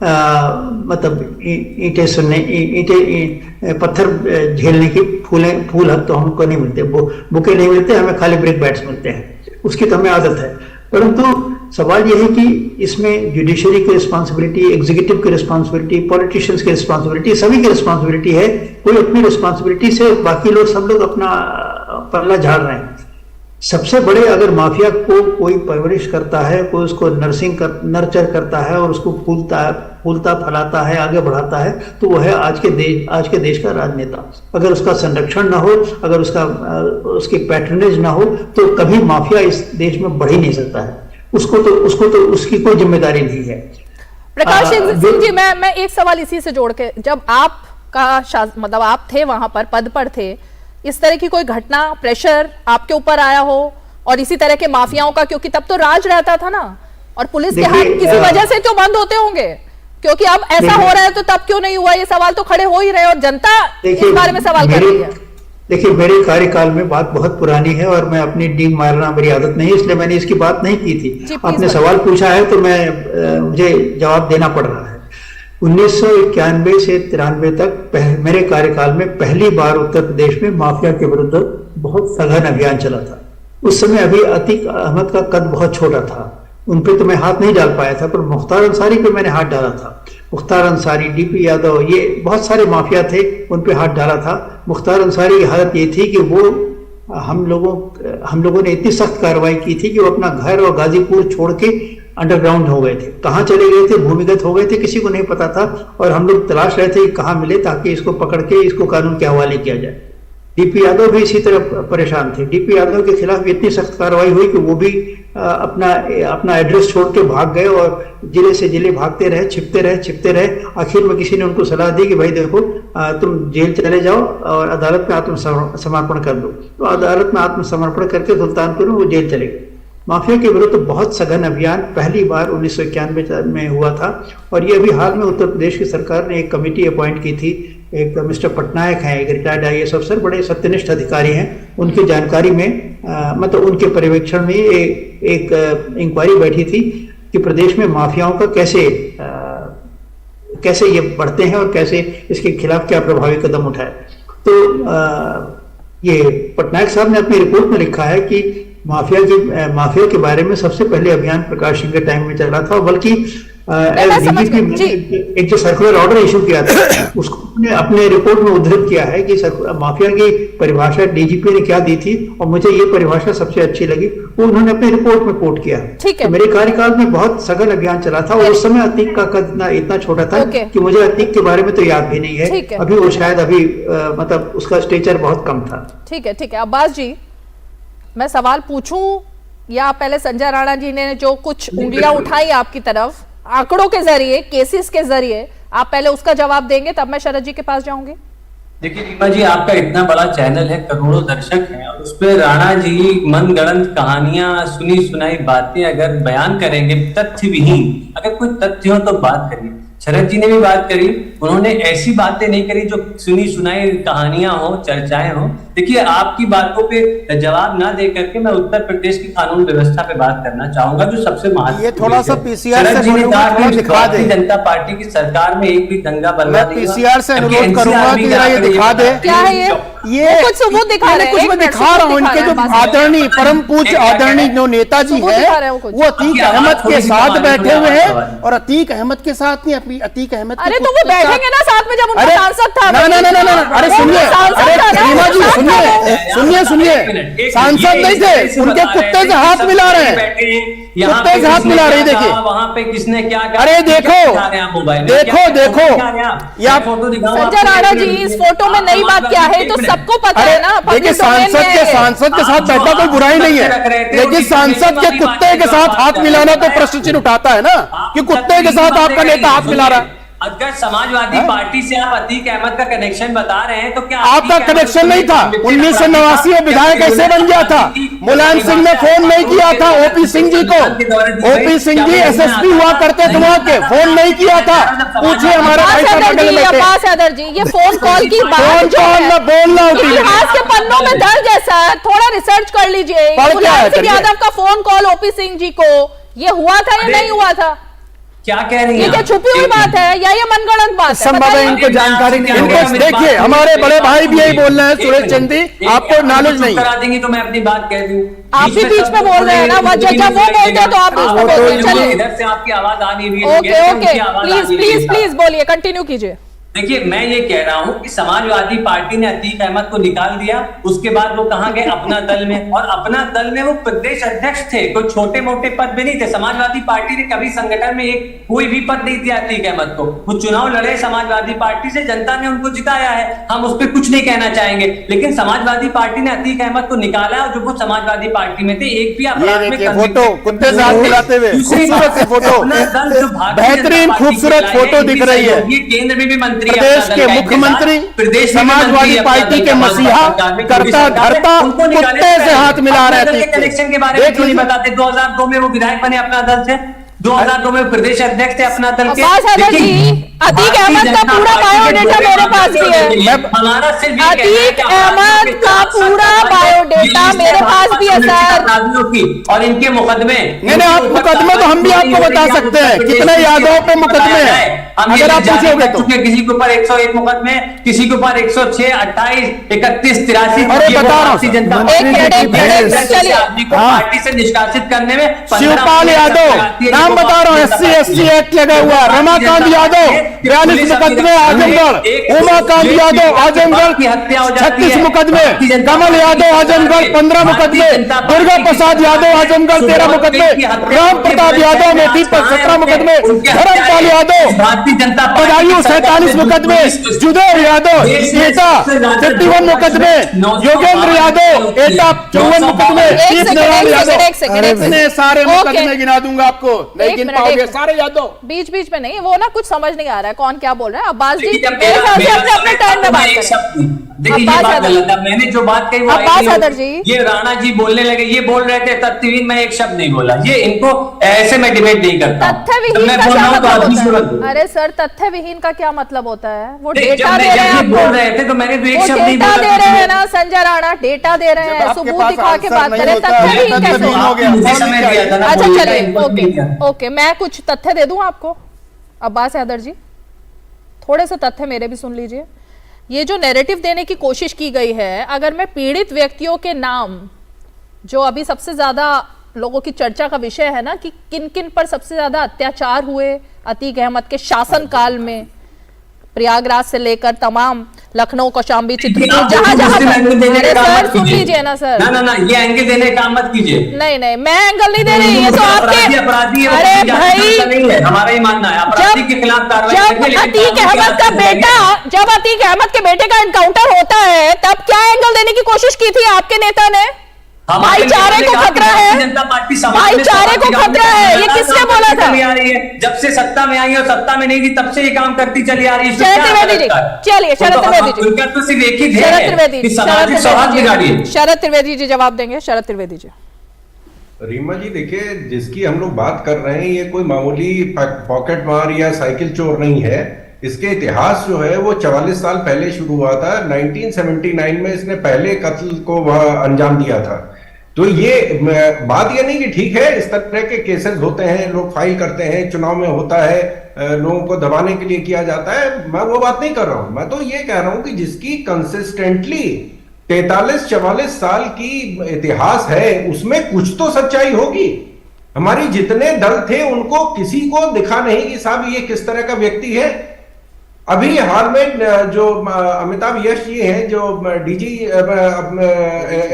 मतलब ईंटें सुनने, ईंटें पत्थर झेलने की, फूल हक तो हमको नहीं मिलते, बुके नहीं मिलते, हमें खाली ब्रिक बैट्स मिलते हैं, उसकी तो हमें आदत है। परंतु सवाल यह है कि इसमें जुडिशरी की रिस्पॉन्सिबिलिटी, एग्जीक्यूटिव की रिस्पॉन्सिबिलिटी, पॉलिटिशियंस की रिस्पॉन्सिबिलिटी, सभी की रिस्पॉन्सिबिलिटी है। कोई अपनी रिस्पॉन्सिबिलिटी से, बाकी लोग सब लोग अपना पल्ला झाड़ रहे हैं। सबसे बड़े अगर माफिया को कोई परवरिश करता है, कोई उसको नर्चर करता है और उसको फूलता फैलाता है, आगे बढ़ाता है, तो वो है आज के देश का राजनेता। अगर उसका संरक्षण ना हो, अगर उसकी पैट्रनेज ना हो, तो कभी माफिया इस देश में बढ़ ही नहीं सकता है। उसको तो उसकी कोई जिम्मेदारी नहीं है। प्रकाश सिंह जी, मैं एक सवाल इसी से जोड़ के, जब मतलब आप थे वहां पर, पद पर थे, इस तरह की कोई घटना, प्रेशर आपके ऊपर आया हो और इसी तरह के माफियाओं का, क्योंकि तब तो राज रहता था ना, और पुलिस के हाथ किसी वजह से तो बंद होते होंगे, क्योंकि अब ऐसा हो रहा है तो तब क्यों नहीं हुआ? ये सवाल तो खड़े हो ही रहे और जनता इस बारे में सवाल कर रही है। देखिए मेरे कार्यकाल में बात बहुत पुरानी है और मैं अपनी डींग मारना मेरी आदत नहीं है, इसलिए मैंने इसकी बात नहीं की थी। आपने सवाल पूछा है तो मुझे जवाब देना पड़ रहा है। 1991 से 93 तक मेरे कार्यकाल में पहली बार उत्तर प्रदेश में माफिया के विरुद्ध बहुत सघन अभियान चला था। उस समय अभी अतीक अहमद का कद बहुत छोटा था, उन पे तो मैं हाथ नहीं डाल पाया था, पर मुख्तार अंसारी पे मैंने हाथ डाला था। मुख्तार अंसारी, डीपी यादव, ये बहुत सारे माफिया थे, उन पे हाथ डाला था। मुख्तार अंसारी की हालत ये थी कि वो हम लोगों ने इतनी सख्त कार्रवाई की थी कि वो अपना घर और गाजीपुर छोड़ के अंडरग्राउंड हो गए थे। कहाँ चले गए थे, भूमिगत हो गए थे, किसी को नहीं पता था, और हम लोग तलाश रहे थे कि कहाँ मिले ताकि इसको पकड़ के इसको कानून के हवाले किया जाए। डीपी यादव भी इसी तरह परेशान थे। डीपी यादव के खिलाफ इतनी सख्त कार्रवाई हुई कि वो भी अपना एड्रेस छोड़ के भाग गए और जिले से जिले भागते रहे, छिपते रहे। आखिर में किसी ने उनको सलाह दी कि भाई देखो तुम जेल चले जाओ और अदालत में आत्मसमर्पण कर दो। तो अदालत में आत्मसमर्पण करके सुल्तानपुर में वो जेल चले गए। माफिया के विरुद्ध तो बहुत सघन अभियान पहली बार 1991 में हुआ था, और ये अभी हाल में उत्तर प्रदेश की सरकार ने एक कमेटी अपॉइंट की थी। एक मिस्टर पटनायक हैं, एक रिटायर्ड IAS अफसर, बड़े सत्यनिष्ठ अधिकारी हैं। उनकी जानकारी में मतलब उनके पर्यवेक्षण में एक इंक्वायरी बैठी थी कि प्रदेश में माफियाओं का कैसे ये बढ़ते हैं और कैसे इसके खिलाफ क्या प्रभावी कदम उठाए। तो ये पटनायक साहब ने अपनी रिपोर्ट में लिखा है कि माफिया के बारे में सबसे पहले अभियान प्रकाश सिंह के टाइम में चला था, बल्कि एक जो सर्कुलर ऑर्डर इशू किया था उसको अपने रिपोर्ट में उद्धृत किया है कि माफिया की परिभाषा डीजीपी ने क्या दी थी और मुझे ये परिभाषा सबसे अच्छी लगी, वो उन्होंने अपने रिपोर्ट में कोट किया। ठीक है। तो मेरे कार्यकाल में बहुत सघन अभियान चला था और उस समय अतीक का कद इतना छोटा था कि मुझे अतीक के बारे में तो याद भी नहीं है। अभी वो शायद मतलब उसका स्टेचर बहुत कम था। ठीक है, ठीक है। अब्बास जी, मैं सवाल पूछूं या पहले संजय राणा जी ने जो कुछ उंगलियां उठाई आपकी तरफ आंकड़ों के जरिए, केसेस के जरिए, आप पहले उसका जवाब देंगे तब मैं शरद जी के पास जाऊंगी। देखिए रीमा जी, आपका इतना बड़ा चैनल है, करोड़ों दर्शक हैं और उस पर राणा जी मनगढ़ंत कहानियां, सुनी सुनाई बातें अगर बयान करेंगे तथ्य विहीन, अगर कोई तथ्य हो तो बात करिए। शरद जी ने भी बात करी, उन्होंने ऐसी बातें नहीं करी जो सुनी सुनाई कहानियां हो, चर्चाएं हो। देखिए, आपकी बातों पे जवाब ना दे करके मैं उत्तर प्रदेश की कानून व्यवस्था पे बात करना चाहूंगा जो सबसे महत्वपूर्ण। ये थोड़ा सा पीसीआर से दिखा दे। जनता पार्टी की सरकार में एक भी दंगा बलवा नहीं। पीसीआर से अनुरोध करूंगा कि जरा ये दिखा दे। क्या है ये कुछ सबूत दिखा रहे हैं? कुछ मैं दिखा रहा हूँ। इनके जो आदरणीय परम पूज्य आदरणीय जो नेताजी है वो अतीक अहमद के साथ बैठे हुए हैं और अतीक अहमद के साथ नहीं, अतीक अहमद। अरे तो वो बैठेंगे ना साथ में जब उनका सांसद था। ना, अरे सुनिए, अरे रीमा जी सुनिए, सांसद नहीं थे, उनके कुत्ते से हाथ मिला रहे हैं, कुत्ते से हाथ मिला रही। देखिए वहां पे किसने क्या, अरे देखो संजय राणा जी, इस फोटो में नई बात क्या है तो सबको पता है ना। देखिए, सांसद के साथ बैठा कोई बुराई नहीं है, लेकिन सांसद के कुत्ते के साथ हाथ मिलाना तो प्रश्न चिन्ह उठाता है ना कि कुत्ते के साथ आपका नेता हाथ मिला रहा है। अगर समाजवादी पार्टी से आप अतीक अहमद का कनेक्शन बता रहे हैं तो क्या आपका कनेक्शन नहीं था? 1989 में विधायक कैसे बन गया था? मुलायम सिंह ने फोन नहीं किया था ओपी सिंह जी को। ओपी सिंह जी एसएसपी हुआ करते थे, वहां के फोन नहीं किया था। पूछिए हमारे भाई साहब बगल में बैठे। ये फोन कॉल की बात बोलना इतिहास के पन्नों में दर्ज है सर, थोड़ा रिसर्च कर लीजिए। मुलायम सिंह यादव का phone call OP Singh ji को, ये हुआ था या नहीं हुआ था? क्या कह रही हैं? ये क्या छुपी हुई बात है या ये मनगढ़ंत बात है? संभव है इनको जानकारी नहीं। इनको देखिए, हमारे बड़े भाई भी यही बोल रहे हैं, सुरेश चंदी, आपको नॉलेज नहीं। करा देंगी तो मैं अपनी बात कह दूं। आप भी बीच में बोल रहे हैं ना, जब वो बोलते हैं तो आप बीच में बोलते हैं। चलिए, इधर से आपकी आवाज आ नहीं रही है। ओके, प्लीज बोलिए, कंटिन्यू कीजिए। देखिए, मैं ये कह रहा हूं कि समाजवादी पार्टी ने अतीक अहमद को निकाल दिया, उसके बाद वो कहां गए? अपना दल में, और अपना दल में वो प्रदेश अध्यक्ष थे, कोई छोटे मोटे पद भी नहीं थे। समाजवादी पार्टी ने कभी संगठन में एक कोई भी पद नहीं दिया अतीक अहमद को। वो चुनाव लड़े समाजवादी पार्टी से, जनता ने उनको जिताया है, हम उस पर कुछ नहीं कहना चाहेंगे, लेकिन समाजवादी पार्टी ने अतीक अहमद को निकाला और जो वो समाजवादी पार्टी में थे एक भी अपराध में फोटो कुत्ते से हाथ मिलाते हुए खूबसूरत फोटो, बेहतरीन खूबसूरत फोटो दिख रही है। ये केंद्र में भी मंत्री, प्रदेश के मुख्यमंत्री, समाजवादी पार्टी के मसीहा, करता धरता कुत्ते से हाथ मिला रहे थे। कनेक्शन के बारे में क्यों नहीं बताते? 2002 में वो विधायक बने अपना दल से, 2002 में प्रदेश अध्यक्ष थे अपना दल के। अतीक अहमद का पूरा बायोडेटा मेरे पास भी है। हमारा सिर्फ अतीक अहमद का पूरा बायोडेटा मेरे पास भी है सर। और इनके मुकदमे, नहीं, आप मुकदमे तो हम भी आपको बता सकते हैं कितने यादवों पे मुकदमे हैं, अगर आप पूछोगे तो। किसी के ऊपर 101 मुकदमे, किसी के ऊपर 106, 28, 31, 83। अरे बता रहा हूँ, पार्टी से निष्कासित करने में शिवपाल यादव, नाम बता रहा हूँ, SC/ST एक्ट लगा हुआ है। रमाकांत यादव 43 मुकदमे आजमगढ़, उमाकांत यादव आजमगढ़ 36 मुकदमे, कमल यादव आजमगढ़ 15 मुकदमे, दुर्गा प्रसाद यादव आजमगढ़ 13 मुकदमे, राम प्रताप यादव मेथी पर 17 मुकदमे, धर्मपाल यादव बदायूं 47 मुकदमे, जुदेर यादव एटा 51 मुकदमे, योगेंद्र यादव एटा 54 मुकदमे, इतने सारे मुकदमे गिना दूंगा आपको, नहीं गिन पाओगे सारे यादव। बीच बीच में नहीं, वो ना कुछ समझ नहीं आ रहा है कौन क्या बोल रहा है। अब्बास जी मेरे ख्याल से अपने टर्न में बात करें। देखिए, ये बात गलत है, मैंने जो बात कही वो अब्बास जी, ये राणा जी बोलने लगे, ये बोल रहे थे तथ्यहीन, मैं एक शब्द नहीं बोला। ये इनको ऐसे मैं डिबेट नहीं करता। तथ्यविहीन का क्या मतलब होता है? अरे सर, तथ्यविहीन का क्या मतलब होता है? वो डेटा दे रहे हैं, बोल रहे थे तो मैंने तो एक शब्द नहीं बोला। डेटा दे रहे हैं ना संजय राणा, डेटा दे रहे हैं, सबूत दिखा के बात करें। तथ्यहीन कैसे हो गया? अच्छा चलिए, ओके, मैं कुछ तथ्य दे दूं आपको। अब्बास हैदर जी, थोड़े से तथ्य मेरे भी सुन लीजिए। ये जो नैरेटिव देने की कोशिश की गई है, अगर मैं पीड़ित व्यक्तियों के नाम, जो अभी सबसे ज्यादा लोगों की चर्चा का विषय है ना कि किन किन पर सबसे ज्यादा अत्याचार हुए, अतीक अहमद के शासनकाल में, प्रयागराज से लेकर तमाम लखनऊ, कौशाम्बी, चित्रकूट, जहां सर सुन लीजिए ना सर। ना ये एंगल देने का मत कीजिए। नहीं मैं एंगल नहीं दे रही, ये तो आपके अपराधी है। अरे भाई, हमारा ही मानना है अपराधी के खिलाफ कार्रवाई। जब अतीक अहमद के बेटे का एनकाउंटर होता है तब क्या एंगल देने की कोशिश की थी आपके नेता ने? भाईचारे को खतरा है, भाईचारे को खतरा है, ये किसने बोला था? जब से सत्ता में आई और सत्ता में नहीं थी तब से ये काम करती चली आ रही है। शरद त्रिवेदी जी, चलिए शरद त्रिवेदी जी, तो सिर्फ एक ही शरद त्रिवेदी जी जवाब देंगे। शरद त्रिवेदी जी। रीमा जी देखिए, जिसकी हम लोग बात कर रहे हैं ये कोई मामूली पॉकेट मार या साइकिल चोर नहीं है। इसके इतिहास जो है वो 44 साल पहले शुरू हुआ था। 1979 में इसने पहले कत्ल को अंजाम दिया था। तो ये बात ये नहीं कि ठीक है इस तरह के केसेस होते हैं, लोग फाइल करते हैं, चुनाव में होता है, लोगों को दबाने के लिए किया जाता है, मैं वो बात नहीं कर रहा हूं। मैं तो ये कह रहा हूं कि जिसकी कंसिस्टेंटली 43-44 साल की इतिहास है उसमें कुछ तो सच्चाई होगी। हमारी जितने दल थे उनको किसी को दिखा नहीं कि साहब ये किस तरह का व्यक्ति है। अभी हाल में जो अमिताभ यश जी हैं, जो डीजी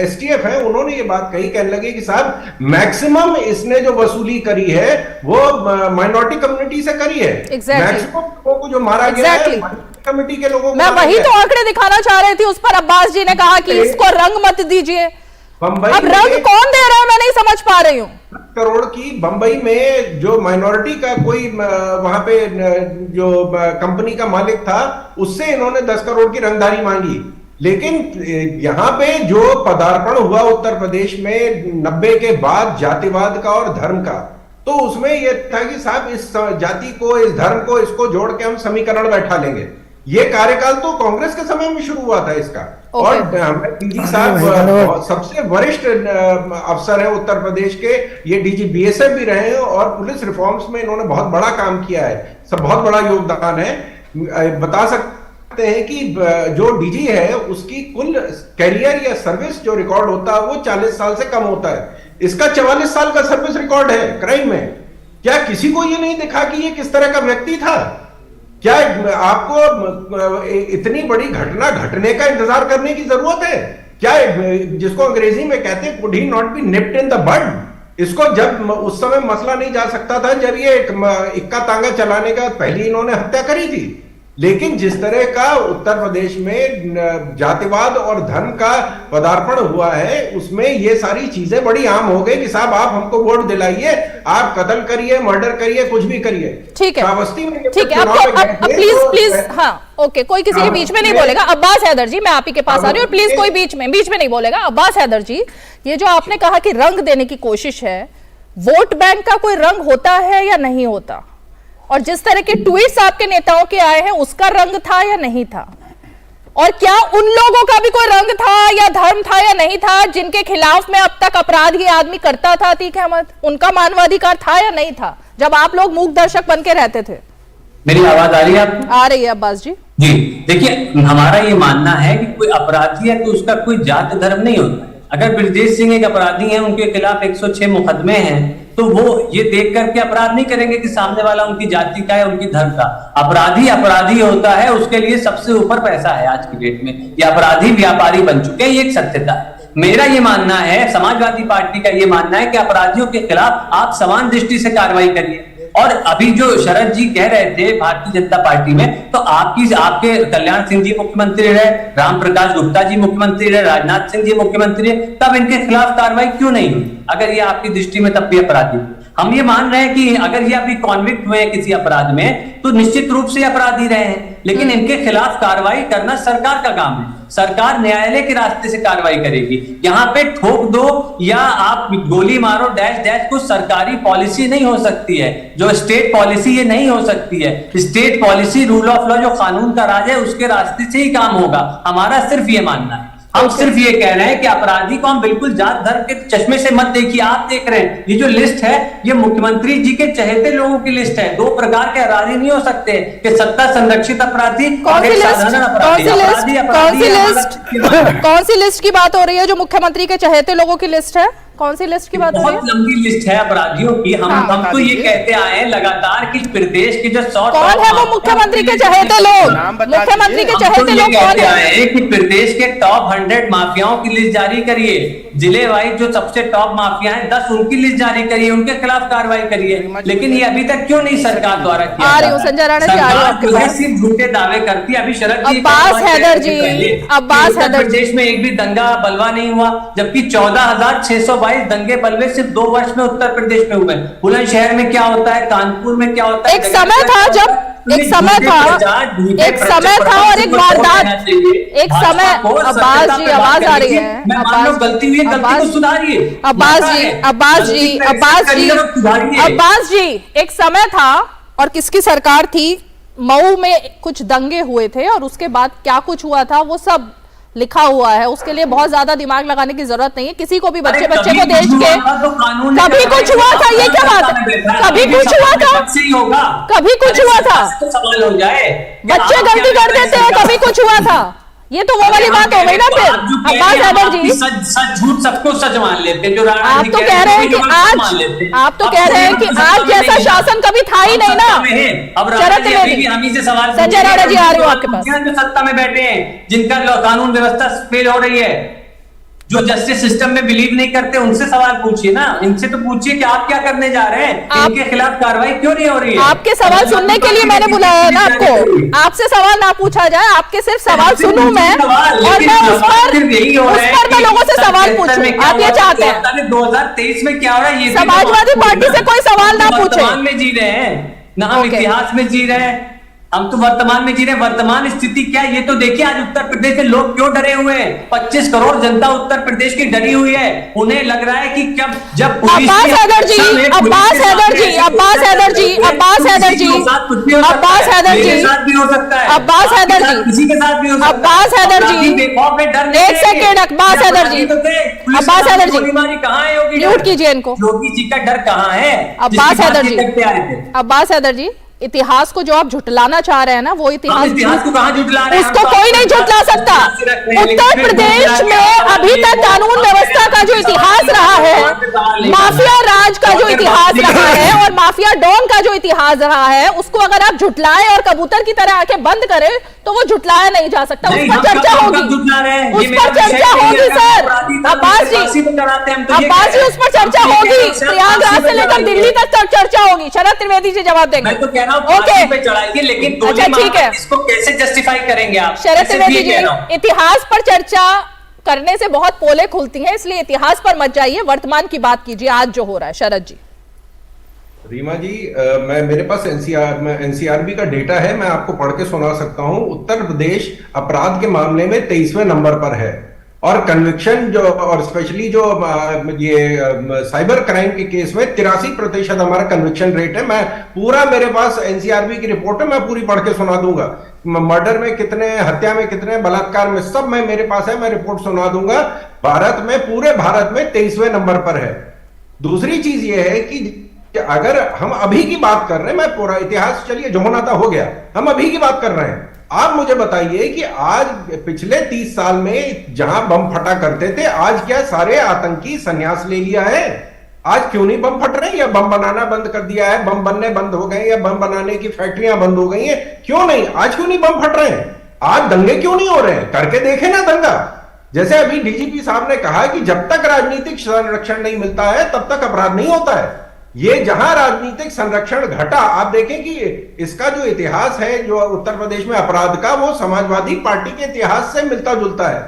एसटीएफ हैं, उन्होंने ये बात कही, कहने लगे कि साहब मैक्सिमम इसने जो वसूली करी है वो माइनॉरिटी कम्युनिटी से करी है। मैक्सिमम लोगों को जो मारा गया है कम्युनिटी के लोगों को। मैं वही तो आंकड़े दिखाना चाह रही थी। उस पर अब्बास जी ने कहा कि इसको रंग मत दीजिए। अब रंग कौन दे रहा है मैं नहीं समझ पा रही हूँ। करोड़ की बंबई में जो माइनॉरिटी का कोई वहां पे जो कंपनी का मालिक था उससे इन्होंने 10 करोड़ की रंगदारी मांगी। लेकिन यहाँ पे जो पदार्पण हुआ उत्तर प्रदेश में 90 के बाद जातिवाद का और धर्म का, तो उसमें यह था कि साहब इस जाति को, इस धर्म को, इसको जोड़ के हम समीकरण बैठा लेंगे। ये कार्यकाल तो कांग्रेस के समय में शुरू हुआ था इसका। और डीजी साहब सबसे वरिष्ठ अफसर है उत्तर प्रदेश के, ये डीजी बीएसएफ भी रहे हैं और पुलिस रिफॉर्म्स में इन्होंने बहुत बड़ा काम किया है, सब बहुत बड़ा योगदान है। बता सकते हैं कि जो डीजी है उसकी कुल कैरियर या सर्विस जो रिकॉर्ड होता है वो 40 साल से कम होता है। इसका 44 साल का सर्विस रिकॉर्ड है क्राइम में। क्या किसी को ये नहीं दिखा कि ये किस तरह का व्यक्ति था? क्या आपको इतनी बड़ी घटना घटने का इंतजार करने की जरूरत है? क्या जिसको अंग्रेजी में कहते हैं could he not be nipped in the bud. इसको जब उस समय मसला नहीं जा सकता था जब ये इक्का तांगा चलाने का पहले इन्होंने हत्या करी थी। लेकिन जिस तरह का उत्तर प्रदेश में जातिवाद और धर्म का पदार्पण हुआ है उसमें ये सारी चीजें बड़ी आम हो गई कि साहब आप हमको वोट दिलाइए, आप कत्ल करिए, मर्डर करिए, कुछ भी करिए। ठीक है, ठीक है। अब प्लीज हाँ ओके, कोई किसी के बीच में नहीं बोलेगा। अब्बास हैदर जी, मैं आप ही के पास आ रही हूँ, प्लीज कोई बीच में नहीं बोलेगा। अब्बास हैदर जी, ये जो आपने कहा कि रंग देने की कोशिश है, वोट बैंक का कोई रंग होता है या नहीं होता? और जिस तरह के ट्वीट्स आपके नेताओं के आए हैं उसका रंग था या नहीं था? और क्या उन लोगों का भी कोई रंग था या धर्म था या नहीं था जिनके खिलाफ में अब तक अपराध ये आदमी करता था? अतीक अहमद, उनका मानवाधिकार था या नहीं था जब आप लोग मूक दर्शक बन के रहते थे? मेरी आवाज आ रही है आपको? आ रही है अब्बास जी। जी देखिए, हमारा ये मानना है कि कोई अपराधी है तो उसका कोई जात धर्म नहीं होता। अगर ब्रजेश सिंह एक अपराधी हैं, उनके खिलाफ 106 मुकदमे हैं, तो वो ये देख करके अपराध नहीं करेंगे कि सामने वाला उनकी जाति का है, उनकी धर्म का। अपराधी होता है, उसके लिए सबसे ऊपर पैसा है। आज की डेट में ये अपराधी व्यापारी बन चुके हैं, ये एक सत्यता है। मेरा ये मानना है, समाजवादी पार्टी का ये मानना है कि अपराधियों के खिलाफ आप समान दृष्टि से कार्रवाई करिए। और अभी जो शरद जी कह रहे थे भारतीय जनता पार्टी में, तो आपके कल्याण सिंह जी मुख्यमंत्री रहे, राम प्रकाश गुप्ता जी मुख्यमंत्री रहे, राजनाथ सिंह जी मुख्यमंत्री रहे, तब इनके खिलाफ कार्रवाई क्यों नहीं हुई? अगर ये आपकी दृष्टि में तब भी अपराधी, हम ये मान रहे हैं कि अगर ये अभी कॉन्विक्ट हुए किसी अपराध में तो निश्चित रूप से अपराधी रहे हैं, लेकिन इनके खिलाफ कार्रवाई करना सरकार का काम है। सरकार न्यायालय के रास्ते से कार्रवाई करेगी। यहाँ पे ठोक दो या आप गोली मारो डैश डैश कुछ सरकारी पॉलिसी नहीं हो सकती है। जो स्टेट पॉलिसी ये नहीं हो सकती है। State policy, rule of law, जो कानून का राज है, उसके रास्ते से ही काम होगा। हमारा सिर्फ ये मानना है। हम सिर्फ ये कह रहे हैं कि अपराधी को हम बिल्कुल जात धर्म के चश्मे से मत देखिए। आप देख रहे हैं ये जो लिस्ट है, ये मुख्यमंत्री जी के चहेते लोगों की लिस्ट है। दो प्रकार के अपराधी नहीं हो सकते कि सत्ता संरक्षित अपराधी और एक साधारण अपराधी। कौन सी लिस्ट की बात हो रही है जो मुख्यमंत्री के चहेते लोगों की लिस्ट है? कौन सी लिस्ट की बात हो रही है? बहुत लंबी लिस्ट है अपराधियों की। हम तो ये कहते आए हैं लगातार कि प्रदेश के जो 100 कौन है वो मुख्यमंत्री के चहेते लोग? मुख्यमंत्री के चहेते लोग कौन है? कि प्रदेश के टॉप 100 माफियाओं की लिस्ट जारी करिए, जिले वाइज जो सबसे टॉप माफिया हैं 10 उनकी लिस्ट जारी करिए, उनके खिलाफ कार्रवाई करिए। लेकिन ये अभी तक क्यों नहीं सरकार द्वारा किया? आ रही हूँ संजय राणा जी, आ रही हूँ आपके पास। सिर्फ झूठे दावे करती है। अभी शरद जी, अब्बास हैदर जी, अब्बास हैदर जी, प्रदेश में एक भी दंगा बलवा नहीं हुआ, जबकि 14,622 दंगे बलवे सिर्फ 2 वर्ष में उत्तर प्रदेश में हुए। बुलंदशहर में क्या होता है, कानपुर में क्या होता है? एक समय था जब एक समय था और एक वारदात, एक समय। अब्बास जी आवाज आ रही है, गलती हुई है, गलती को सुधारिए। अब्बास जी एक समय था और किसकी सरकार थी, मऊ में कुछ दंगे हुए थे और उसके बाद क्या कुछ हुआ था वो सब लिखा हुआ है। उसके लिए बहुत ज्यादा दिमाग लगाने की जरूरत नहीं है। किसी को भी बच्चे को देश के कभी कुछ हुआ था, ये क्या बात है? कभी कुछ हुआ था, कभी कुछ हुआ था, बच्चे गलती कर देते हैं, कभी कुछ हुआ था, ये तो वो वाली बात हो गई ना। फिर अब्बास हैदर जी सच झूठ सबको सच मान लेते हैं। जो आप तो कह रहे हैं कि आज जैसा शासन कभी था ही नहीं ना। संजय राणा जी आ रही हूँ आपके पास। जो सत्ता में बैठे हैं, जिनका कानून व्यवस्था फेल हो रही है, जो जस्टिस सिस्टम में बिलीव नहीं करते, उनसे सवाल पूछिए ना। इनसे तो पूछिए कि आप क्या करने जा रहे हैं, इनके खिलाफ कार्रवाई क्यों नहीं हो रही है? आपके सवाल सुनने के लिए मैंने बुलाया है ना आपको। आपसे सवाल ना पूछा जाए, आपके सिर्फ सवाल सुनूं मैं और मैं उस पर मैं लोगों से सवाल पूछूं। आप ये चाहते हैं 2023 में क्या हो रहा है? समाजवादी पार्टी से कोई सवाल ना पूछे। वर्तमान में जी रहे हैं ना, हम इतिहास में जी रहे हैं। हम तो वर्तमान में जी रहे हैं। वर्तमान स्थिति क्या है ये तो देखिए। आज उत्तर प्रदेश के लोग क्यों डरे हुए हैं? 25 करोड़ जनता उत्तर प्रदेश की डरी हुई है। उन्हें लग रहा है कि जब अब्बास हैदर जी, अब्बास हैदर जी, अब्बास हैदर जी, अब्बास हैदर जी, अब्बास हैदर जी, भी हो सकता है, अब्बास हैदर जी, किसी के साथ भी हो सकता है। अब्बास हैदर जी, एक सेकेंड, अब्बास हैदर जी, अब्बास हैदर जी, गोलीबारी कहाँ है? योगी म्यूट कीजिए इनको। योगी जी का डर कहाँ है? अब्बास हैदर जी, अब्बास हैदर जी, इतिहास को जो आप झुटलाना चाह रहे हैं ना, वो इतिहास को कहाँ झुटला रहे हैं? उसको कोई नहीं झुटला सकता। उत्तर प्रदेश में अभी तक कानून व्यवस्था का जो इतिहास रहा है, माफिया राज का जो इतिहास रहा है और माफिया डॉन का जो इतिहास रहा है, उसको अगर आप झुटलाएं और कबूतर की तरह आके बंद करें तो वो झुटलाया नहीं जा सकता। उस पर चर्चा होगी, उस पर चर्चा होगी सर। अब्बास जी, अब्बास जी, उस पर चर्चा होगी। प्रयागराज से लेकर दिल्ली तक चर्चा होगी। शरद त्रिवेदी जी जवाब देंगे। ओके पे चढ़ाइए, लेकिन अच्छा ठीक है, इसको कैसे जस्टिफाई करेंगे आप? शरद त्रिवेदी जी, इतिहास पर चर्चा करने से बहुत पोले खुलती हैं, इसलिए इतिहास पर मत जाइए, वर्तमान की बात कीजिए, आज जो हो रहा है। शरद जी। रीमा जी, मेरे पास एनसीआरबी का डेटा है, मैं आपको पढ़ के सुना सकता हूं। उत्तर प्रदेश अपराध के मामले में 23वें नंबर पर है और कन्विक्शन जो, और स्पेशली जो ये साइबर क्राइम के केस में 83% हमारा कन्विक्शन रेट है। मैं पूरा, मेरे पास एनसीआरबी की रिपोर्ट है, मैं पूरी पढ़ के सुना दूंगा। मर्डर में कितने, हत्या में कितने, बलात्कार में, सब मैं मेरे पास है, मैं रिपोर्ट सुना दूंगा। भारत में, पूरे भारत में 23वें नंबर पर है। दूसरी चीज ये है कि अगर हम अभी की बात कर रहे हैं, मैं पूरा इतिहास, चलिए जो होना था हो गया, हम अभी की बात कर रहे हैं। आप मुझे बताइए कि आज पिछले 30 साल में जहां बम फटा करते थे, आज क्या सारे आतंकी संन्यास ले लिया है? आज क्यों नहीं बम फट रहे? या बम बनाना बंद कर दिया है, बम बनने बंद हो गए, या बम बनाने की फैक्ट्रियां बंद हो गई हैं? क्यों नहीं? आज क्यों नहीं बम फट रहे हैं? आज दंगे क्यों नहीं हो रहे हैं? करके देखे ना दंगा। जैसे अभी डीजीपी साहब ने कहा कि जब तक राजनीतिक संरक्षण नहीं मिलता है तब तक अपराध नहीं होता है। ये जहां राजनीतिक संरक्षण घटा, आप देखें कि इसका जो इतिहास है जो उत्तर प्रदेश में अपराध का, वो समाजवादी पार्टी के इतिहास से मिलता जुलता है।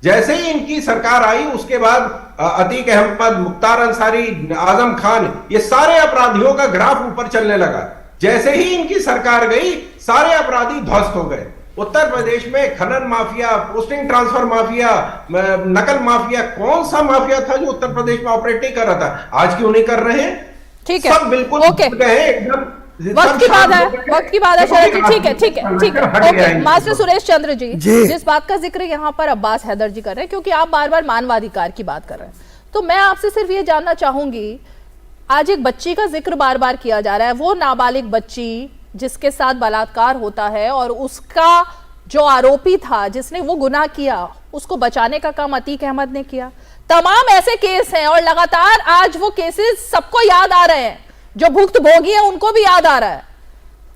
जैसे ही इनकी सरकार आई उसके बाद अतीक अहमद, मुख्तार अंसारी, आजम खान, ये सारे अपराधियों का ग्राफ ऊपर चलने लगा। जैसे ही इनकी सरकार गई सारे अपराधी ध्वस्त हो गए। उत्तर प्रदेश में खनन माफिया, पोस्टिंग ट्रांसफर माफिया, नकल माफिया, कौन सा माफिया था जो उत्तर प्रदेश में ऑपरेट नहीं कर रहा था? आज क्यों नहीं कर रहे हैं? ठीक है, सब बिल्कुल एकदम वक्त की बात है, वक्त की बात है शरद जी। ठीक है, ठीक है, ठीक है, ओके। मास्टर सुरेश चंद्र जी, जिस बात का जिक्र यहाँ पर अब्बास हैदर जी कर रहे हैं, क्योंकि आप बार बार मानवाधिकार की बात कर रहे हैं, तो मैं आपसे सिर्फ ये जानना चाहूंगी, आज एक बच्ची का जिक्र बार बार किया जा रहा है, वो नाबालिग बच्ची जिसके साथ बलात्कार होता है और उसका जो आरोपी था जिसने वो गुनाह किया, उसको बचाने का काम अतीक अहमद ने किया। तमाम ऐसे केस हैं और लगातार आज वो केसेस सबको याद आ रहे हैं, जो भुक्तभोगी हैं उनको भी याद आ रहा है।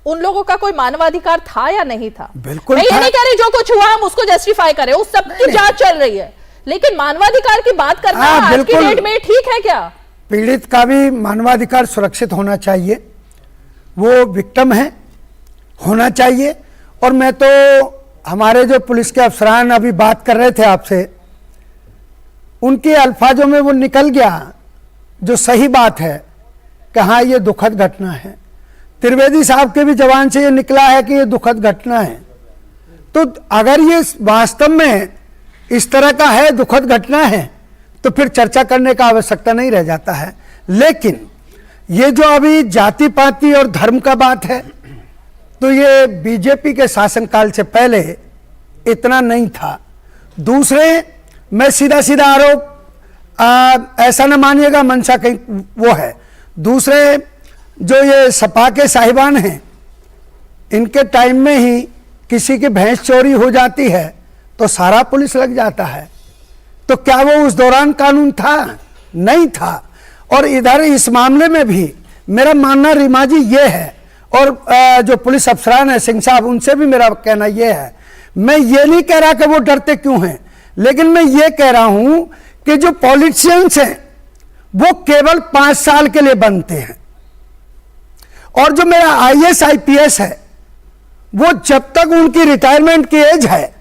उन लोगों का कोई मानवाधिकार था या नहीं था? बिल्कुल मैं ये नहीं कह रही जो कुछ हुआ हम उसको जस्टिफाई करें, उस सब की जांच चल रही है, लेकिन मानवाधिकार की बात करना आज की डेट में ठीक है क्या? पीड़ित का भी मानवाधिकार सुरक्षित होना चाहिए, वो विक्टिम है, होना चाहिए। और मैं तो हमारे जो पुलिस के अफसरान अभी बात कर रहे थे आपसे, उनके अल्फाजों में वो निकल गया जो सही बात है कि हाँ ये दुखद घटना है। त्रिवेदी साहब के भी जवान से ये निकला है कि ये दुखद घटना है। तो अगर ये वास्तव में इस तरह का है, दुखद घटना है, तो फिर चर्चा करने का आवश्यकता नहीं रह जाता है। लेकिन ये जो अभी जाति पाति और धर्म का बात है, तो ये बीजेपी के शासनकाल से पहले इतना नहीं था। दूसरे, मैं सीधा सीधा आरोप ऐसा न मानिएगा, मंशा कहीं वो है। दूसरे, जो ये सपा के साहिबान हैं, इनके टाइम में ही किसी की भैंस चोरी हो जाती है तो सारा पुलिस लग जाता है। तो क्या वो उस दौरान कानून था? नहीं था। और इधर इस मामले में भी मेरा मानना रीमा जी ये है, और जो पुलिस अफसरान है सिंह साहब, उनसे भी मेरा कहना ये है, मैं ये नहीं कह रहा कि वो डरते क्यों हैं, लेकिन मैं ये कह रहा हूं कि जो पॉलिटिशियंस हैं वो केवल 5 साल के लिए बनते हैं, और जो मेरा IAS IPS है वो जब तक उनकी रिटायरमेंट की एज है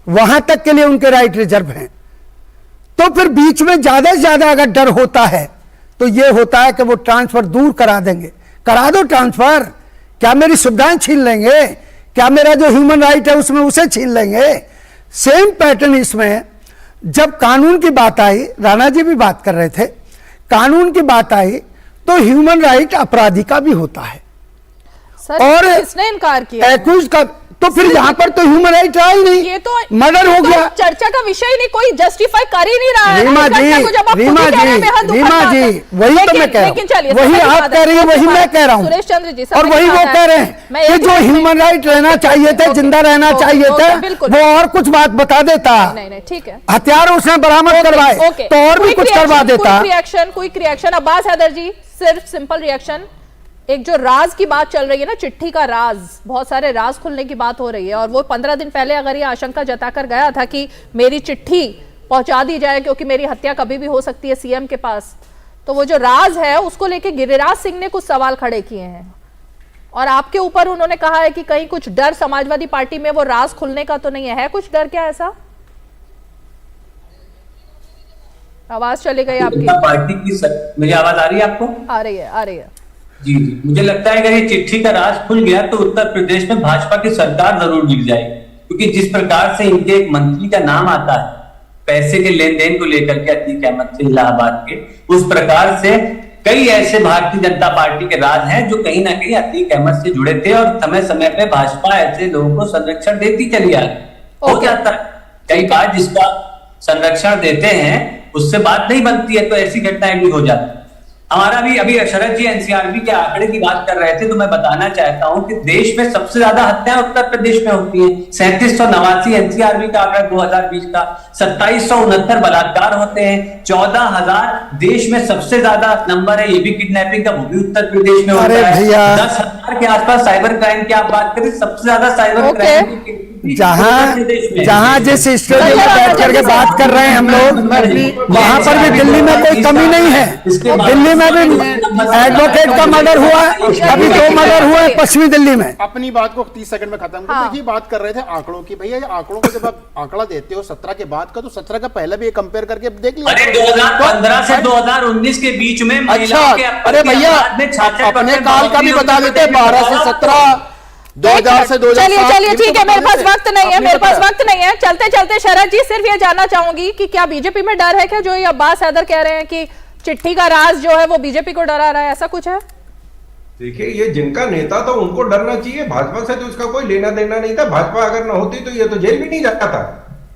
वहां तक के लिए उनके राइट रिजर्व हैं। तो फिर बीच में ज्यादा से ज्यादा अगर डर होता है तो ये होता है कि वो ट्रांसफर दूर करा देंगे। करा दो ट्रांसफर, क्या मेरी सुविधाएं छीन लेंगे? क्या मेरा जो ह्यूमन राइट है उसमें उसे छीन लेंगे? सेम पैटर्न इसमें जब कानून की बात आई, राणा जी भी बात कर रहे थे, कानून की बात आई तो ह्यूमन राइट अपराधी का भी होता है। सर, और किसने इनकार किया? एक्यूज का, तो फिर यहाँ पर तो ह्यूमन राइट रहा ही नहीं, ये तो मर्डर हो गया। चर्चा का विषय ही नहीं, कोई जस्टिफाई कर ही नहीं रहा है। रीमा जी, वही तो मैं कह रहा हूँ, वही आप कह रही है, वही मैं कह रहा हूँ, सुरेश चंद्र जी, और वही वो कह रहे हैं कि जो ह्यूमन राइट रहना चाहिए थे, जिंदा रहना चाहिए थे, वो और कुछ बात बता देता। नहीं, ठीक है, हथियार उसने बरामद करवाए तो और भी कुछ करवा देता। क्विक रिएक्शन अब्बास हैदर जी, सिर्फ सिंपल रिएक्शन। एक जो राज की बात चल रही है ना, चिट्ठी का राज, बहुत सारे राज खुलने की बात हो रही है, और वो 15 दिन पहले अगर ये आशंका जताकर गया था कि मेरी चिट्ठी पहुंचा दी जाए क्योंकि मेरी हत्या कभी भी हो सकती है सीएम के पास, तो वो जो राज है उसको लेके गिरिराज सिंह ने कुछ सवाल खड़े किए हैं, और आपके ऊपर उन्होंने कहा है कि कहीं कुछ डर समाजवादी पार्टी में वो राज खुलने का तो नहीं है कुछ डर? क्या ऐसा? आवाज चली गई आपकी। पार्टी की मेरी आवाज आ रही है आपको? आ रही है, आ रही है। जी, मुझे लगता है अगर ये चिट्ठी का राज खुल गया तो उत्तर प्रदेश में भाजपा की सरकार जरूर गिर जाएगी, क्योंकि जिस प्रकार से इनके एक मंत्री का नाम आता है पैसे के लेन देन को लेकर के, अतीक अहमद से इलाहाबाद के, उस प्रकार से कई ऐसे भारतीय जनता पार्टी के राज हैं जो कहीं ना कहीं अतीक अहमद से जुड़े थे, और समय समय पे भाजपा ऐसे लोगों को संरक्षण देती चली आ रही। हो जाता है कई बार जिसका संरक्षण देते हैं उससे बात नहीं बनती है, तो ऐसी घटनाएं भी हो जाती है। हमारा भी अभी शरद जी NCRB के आंकड़े की बात कर रहे थे, तो मैं बताना चाहता हूं कि देश में सबसे ज्यादा हत्याएं उत्तर प्रदेश में होती हैं। 3789 NCRB का आंकड़ा 2020 का, 2769 बलात्कार होते हैं, 14,000 देश में सबसे ज्यादा नंबर है, ये भी किडनैपिंग का, वो भी उत्तर प्रदेश में होता है। 10,000 के आसपास साइबर क्राइम की आप बात करें, सबसे ज्यादा साइबर क्राइम जहाँ जिस स्टेडियम में बैठ करके बात कर रहे हैं हम लोग, वहां पर भी दिल्ली में कोई कमी नहीं है। दिल्ली में भी एडवोकेट का मर्डर हुआ है, अभी 2 मर्डर हुए पश्चिमी दिल्ली में। अपनी बात को 30 सेकंड में खत्म कर देखिए, बात कर रहे थे आंकड़ों की। भैया ये आंकड़ों को जब आप आंकड़ा देते हो 17 के बाद का, तो 17 का पहले भी कंपेयर करके देख लिया। अरे 2015 से 2019 के बीच में, अच्छा, अरे भैया अपने काल का भी बता देते, 12 से 17, 2000 से 2007। चलिए ठीक है, मेरे पास वक्त नहीं है, मेरे पास वक्त नहीं है। चलते चलते शरद जी, सिर्फ ये जानना चाहूंगी कि क्या बीजेपी में डर है क्या, जो ये अब्बास हैदर कह रहे हैं कि चिट्ठी का राज जो है वो बीजेपी को डरा रहा है, ऐसा कुछ है? देखिए, ये जिनका नेता था उनको डरना चाहिए, भाजपा से तो इसका कोई लेना देना नहीं था। भाजपा अगर ना होती तो ये तो जेल भी नहीं जाता था।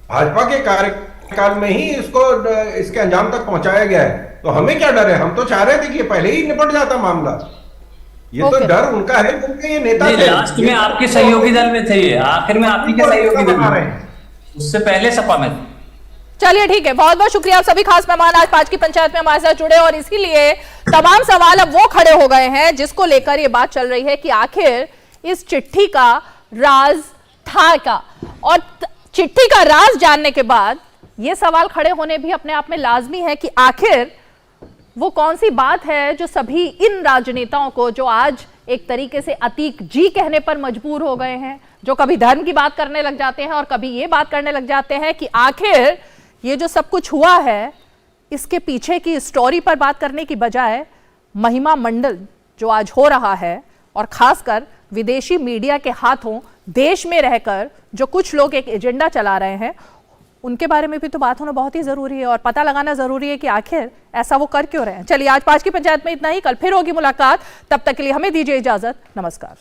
भाजपा के कार्यकाल में ही इसको इसके अंजाम तक पहुंचाया गया है, तो हमें क्या डर है? हम तो चाह रहे थे कि पहले ही निपट जाता मामला। ये तो डर उनका है क्योंकि ये नेता लास्ट में आपके सहयोगी दल में थे, ये आखिर में आप ही के सहयोगी दल में, उससे पहले सपा में। चलिए ठीक है, बहुत बहुत शुक्रिया आप सभी खास मेहमान आज 5 की पंचायत में हमारे साथ जुड़े, और इसीलिए तमाम सवाल अब वो खड़े हो गए हैं जिसको लेकर ये बात चल रही है कि आखिर इस चिट्ठी का राज था क्या, और चिट्ठी का राज जानने के बाद ये सवाल खड़े होने भी अपने आप में लाजमी है कि आखिर वो कौन सी बात है जो सभी इन राजनेताओं को, जो आज एक तरीके से अतीक जी कहने पर मजबूर हो गए हैं, जो कभी धर्म की बात करने लग जाते हैं और कभी ये बात करने लग जाते हैं कि आखिर ये जो सब कुछ हुआ है इसके पीछे की स्टोरी पर बात करने की बजाय महिमा मंडल जो आज हो रहा है, और खासकर विदेशी मीडिया के हाथों देश में रहकर जो कुछ लोग एक एजेंडा चला रहे हैं, उनके बारे में भी तो बात होना बहुत ही जरूरी है और पता लगाना जरूरी है कि आखिर ऐसा वो कर क्यों रहे हैं। चलिए आज 5 की पंचायत में इतना ही, कल फिर होगी मुलाकात, तब तक के लिए हमें दीजिए इजाजत, नमस्कार।